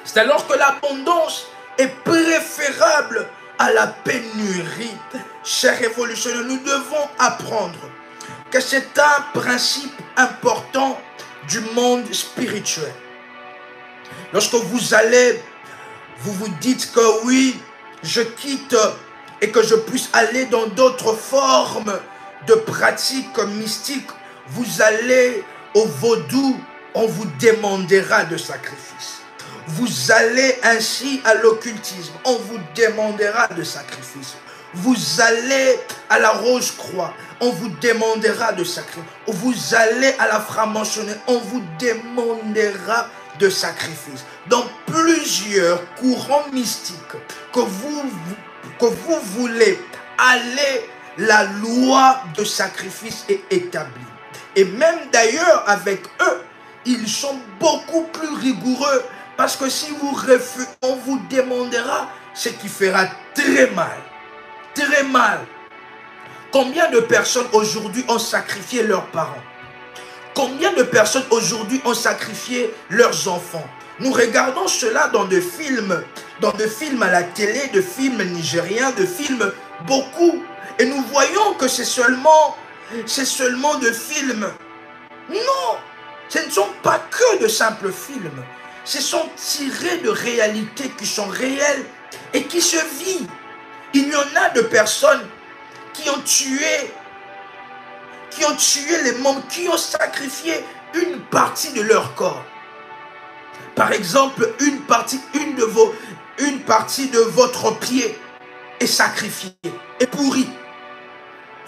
C'est alors que l'abondance est préférable à la pénurie. Chers révolutionnaires, nous devons apprendre que c'est un principe important du monde spirituel. Lorsque vous allez, vous vous dites que oui, je quitte et que je puisse aller dans d'autres formes de pratiques mystiques, vous allez au vaudou, on vous demandera de sacrifice. Vous allez ainsi à l'occultisme, on vous demandera de sacrifice. Vous allez à la Rose-Croix, on vous demandera de sacrifice. Vous allez à la franc-maçonnerie, on vous demandera de sacrifice. Dans plusieurs courants mystiques que vous voulez aller, la loi de sacrifice est établie. Et même d'ailleurs avec eux, ils sont beaucoup plus rigoureux. Parce que si vous refusez, on vous demandera ce qui fera très mal. Très mal. Combien de personnes aujourd'hui ont sacrifié leurs parents? Combien de personnes aujourd'hui ont sacrifié leurs enfants? Nous regardons cela dans des films à la télé, de films nigériens, de films beaucoup. Et nous voyons que c'est seulement de films. Non, ce ne sont pas que de simples films. Ce sont tirés de réalités qui sont réelles et qui se vivent. Il y en a de personnes qui ont tué les membres, qui ont sacrifié une partie de leur corps. Par exemple, une partie de votre pied est sacrifiée, est pourrie.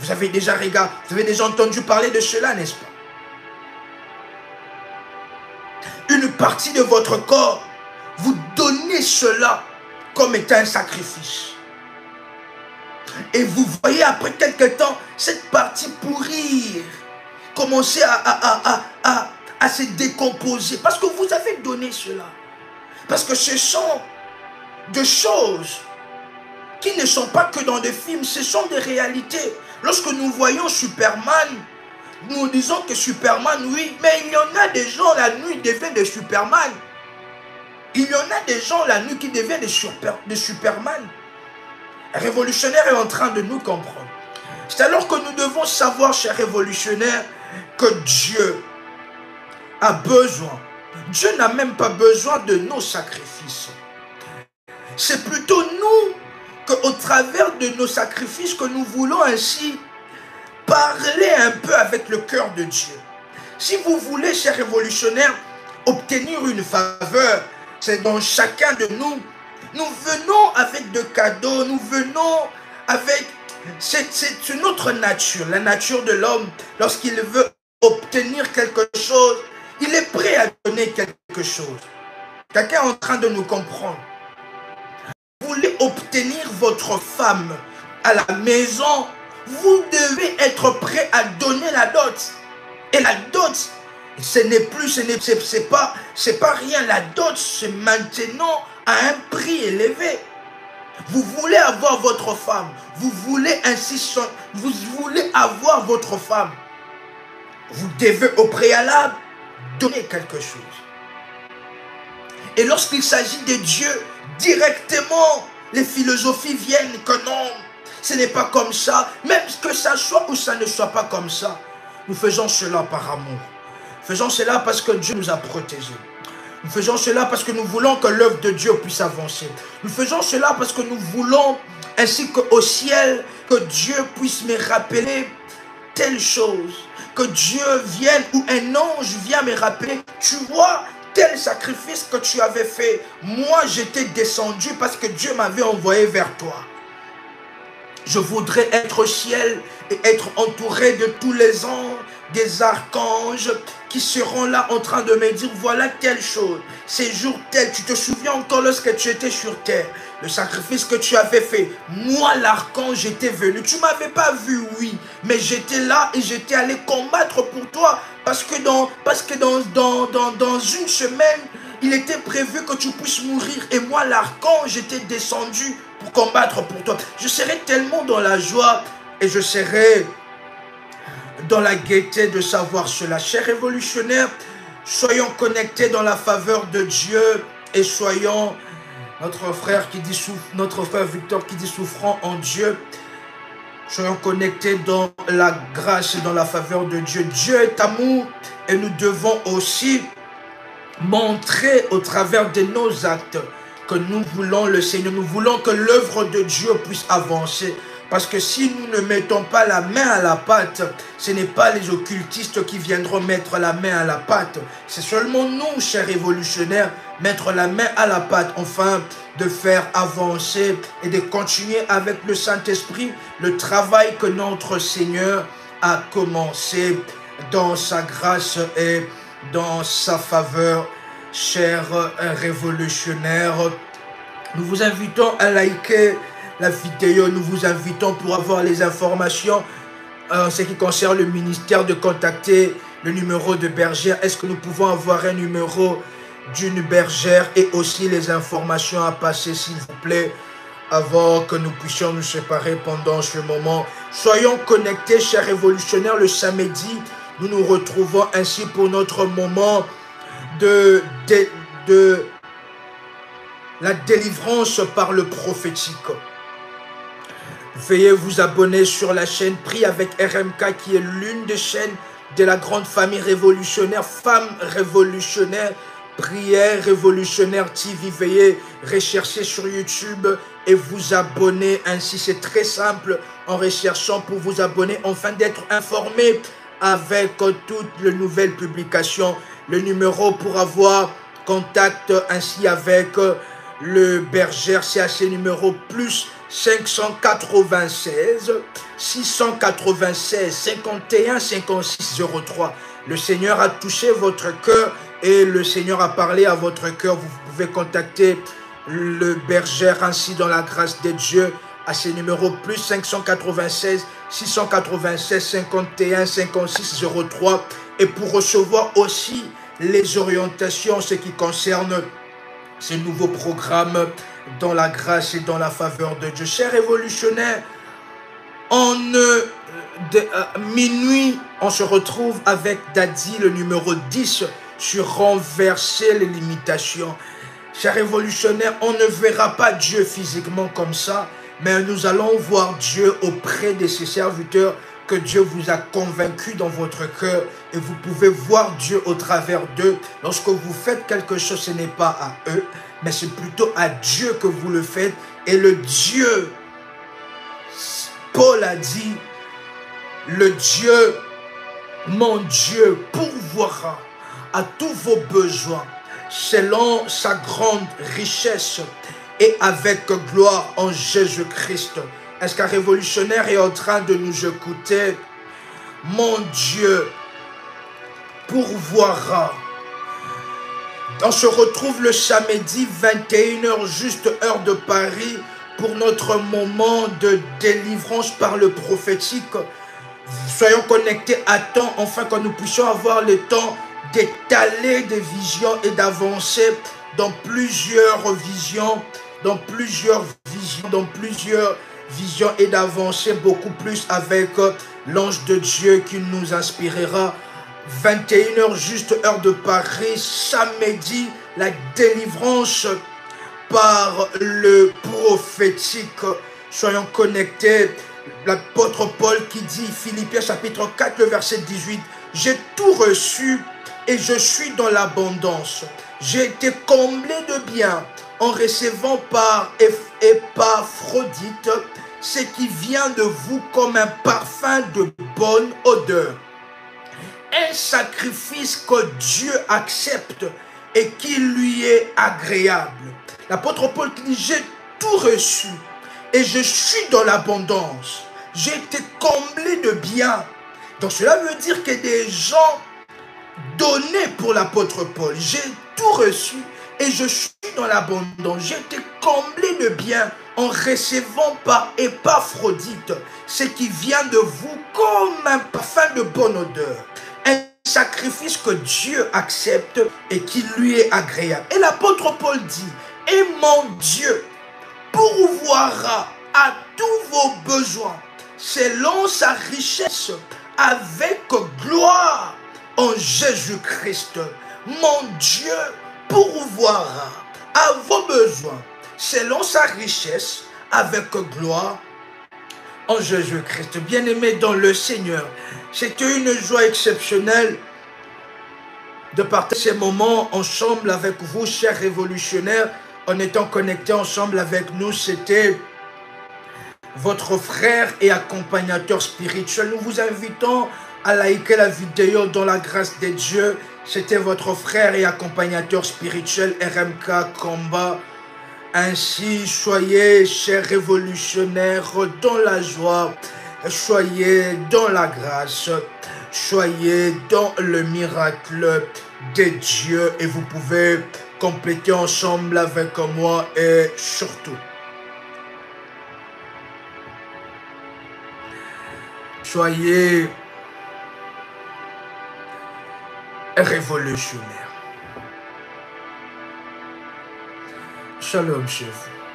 Vous avez déjà entendu parler de cela, n'est-ce pas? Une partie de votre corps, vous donnez cela comme étant un sacrifice. Et vous voyez après quelque temps, cette partie pourrir, commencer à se décomposer. Parce que vous avez donné cela. Parce que ce sont des choses qui ne sont pas que dans des films, ce sont des réalités. Lorsque nous voyons Superman, nous disons que Superman, oui, mais il y en a des gens la nuit deviennent des Superman. Il y en a des gens la nuit qui deviennent des Superman. Révolutionnaire est en train de nous comprendre. C'est alors que nous devons savoir, chers révolutionnaires, que Dieu a besoin. Dieu n'a même pas besoin de nos sacrifices. C'est plutôt nous qu'au travers de nos sacrifices que nous voulons ainsi parler un peu avec le cœur de Dieu. Si vous voulez, chers révolutionnaires, obtenir une faveur, c'est dans chacun de nous. Nous venons avec des cadeaux, nous venons avec... C'est notre nature, la nature de l'homme. Lorsqu'il veut obtenir quelque chose, il est prêt à donner quelque chose. Quelqu'un est en train de nous comprendre. Vous voulez obtenir votre femme à la maison, vous devez être prêt à donner la dot. Et la dot, c'est pas rien. La dot, c'est maintenant à un prix élevé. Vous voulez avoir votre femme. Vous voulez avoir votre femme. vous devez au préalable donner quelque chose. Et lorsqu'il s'agit de Dieu, directement, les philosophies viennent que non, ce n'est pas comme ça, même que ça soit ou ça ne soit pas comme ça. Nous faisons cela par amour. Faisons cela parce que Dieu nous a protégés. Nous faisons cela parce que nous voulons que l'œuvre de Dieu puisse avancer. Nous faisons cela parce que nous voulons, ainsi qu'au ciel, que Dieu puisse me rappeler telle chose. Que Dieu vienne ou un ange vienne me rappeler, tu vois, tel sacrifice que tu avais fait. Moi, j'étais descendu parce que Dieu m'avait envoyé vers toi. Je voudrais être au ciel et être entouré de tous les anges, des archanges qui seront là en train de me dire, voilà telle chose, ces jours tels, tu te souviens encore lorsque tu étais sur terre, le sacrifice que tu avais fait, moi l'archange j'étais venu, tu ne m'avais pas vu, oui, mais j'étais là et j'étais allé combattre pour toi, parce que dans une semaine, il était prévu que tu puisses mourir, et moi l'archange j'étais descendu pour combattre pour toi. Je serai tellement dans la joie et je serai dans la gaieté de savoir cela. Chers révolutionnaires, soyons connectés dans la faveur de Dieu et soyons notre frère Victor qui dit souffrant en Dieu. Soyons connectés dans la grâce et dans la faveur de Dieu. Dieu est amour et nous devons aussi montrer au travers de nos actes que nous voulons le Seigneur, nous voulons que l'œuvre de Dieu puisse avancer. Parce que si nous ne mettons pas la main à la pâte, ce n'est pas les occultistes qui viendront mettre la main à la pâte. C'est seulement nous, chers révolutionnaires, mettre la main à la pâte, afin de faire avancer et de continuer avec le Saint-Esprit le travail que notre Seigneur a commencé dans sa grâce et dans sa faveur. Chers révolutionnaires, nous vous invitons à liker la vidéo, nous vous invitons pour avoir les informations en ce qui concerne le ministère de contacter le numéro de bergère. Est-ce que nous pouvons avoir un numéro d'une bergère et aussi les informations à passer s'il vous plaît avant que nous puissions nous séparer pendant ce moment. Soyons connectés chers révolutionnaires, le samedi nous nous retrouvons ainsi pour notre moment de la délivrance par le prophétique. Veuillez vous abonner sur la chaîne Prie avec RMK qui est l'une des chaînes de la grande famille révolutionnaire, Femmes révolutionnaires, Prière révolutionnaire TV. Veuillez rechercher sur YouTube et vous abonner. Ainsi, c'est très simple en recherchant pour vous abonner afin d'être informé avec toutes les nouvelles publications. Le numéro pour avoir contact ainsi avec le berger CAC numéro plus 596 696 51 56 03. Le Seigneur a touché votre cœur et le Seigneur a parlé à votre cœur. Vous pouvez contacter le berger ainsi dans la grâce de Dieu à ce numéro plus 596 696 51 56 03 et pour recevoir aussi les orientations en ce qui concerne ces nouveaux programmes dans la grâce et dans la faveur de Dieu. Chers révolutionnaires, minuit, on se retrouve avec Daddy, le numéro 10, sur renverser les limitations. Chers révolutionnaires, on ne verra pas Dieu physiquement comme ça, mais nous allons voir Dieu auprès de ses serviteurs, que Dieu vous a convaincu dans votre cœur et vous pouvez voir Dieu au travers d'eux. Lorsque vous faites quelque chose, ce n'est pas à eux, mais c'est plutôt à Dieu que vous le faites. Et le Dieu, Paul a dit, le Dieu, mon Dieu, pourvoira à tous vos besoins selon sa grande richesse et avec gloire en Jésus-Christ. Est-ce qu'un révolutionnaire est en train de nous écouter? Mon Dieu pourvoira. On se retrouve le samedi 21h, juste heure de Paris, pour notre moment de délivrance par le prophétique. Soyons connectés à temps, afin que nous puissions avoir le temps d'étaler des visions et d'avancer dans plusieurs visions, et d'avancer beaucoup plus avec l'ange de Dieu qui nous inspirera 21h juste heure de Paris, samedi, la délivrance par le prophétique. Soyons connectés. L'apôtre Paul qui dit, Philippiens chapitre 4, le verset 18, « J'ai tout reçu et je suis dans l'abondance. J'ai été comblé de bien en recevant par Épaphrodite ce qui vient de vous comme un parfum de bonne odeur. Un sacrifice que Dieu accepte et qui lui est agréable. » L'apôtre Paul dit, j'ai tout reçu et je suis dans l'abondance. J'ai été comblé de bien. Donc cela veut dire que des gens donnaient pour l'apôtre Paul. J'ai tout reçu et je suis dans l'abondance. J'ai été comblé de bien en recevant par Épaphrodite ce qui vient de vous comme un parfum de bonne odeur. Un sacrifice que Dieu accepte et qui lui est agréable. Et l'apôtre Paul dit, et mon Dieu pourvoira à tous vos besoins selon sa richesse avec gloire en Jésus-Christ. Mon Dieu pourvoira à vos besoins selon sa richesse avec gloire en Jésus-Christ. Bien-aimés dans le Seigneur, c'était une joie exceptionnelle de partager ces moments ensemble avec vous, chers révolutionnaires, en étant connectés ensemble avec nous. C'était votre frère et accompagnateur spirituel. Nous vous invitons à liker la vidéo dans la grâce de Dieu. C'était votre frère et accompagnateur spirituel RMK Combat. Ainsi, soyez, chers révolutionnaires, dans la joie, soyez dans la grâce, soyez dans le miracle de Dieu et vous pouvez compléter ensemble avec moi et surtout, soyez révolutionnaires. Shalom chez vous.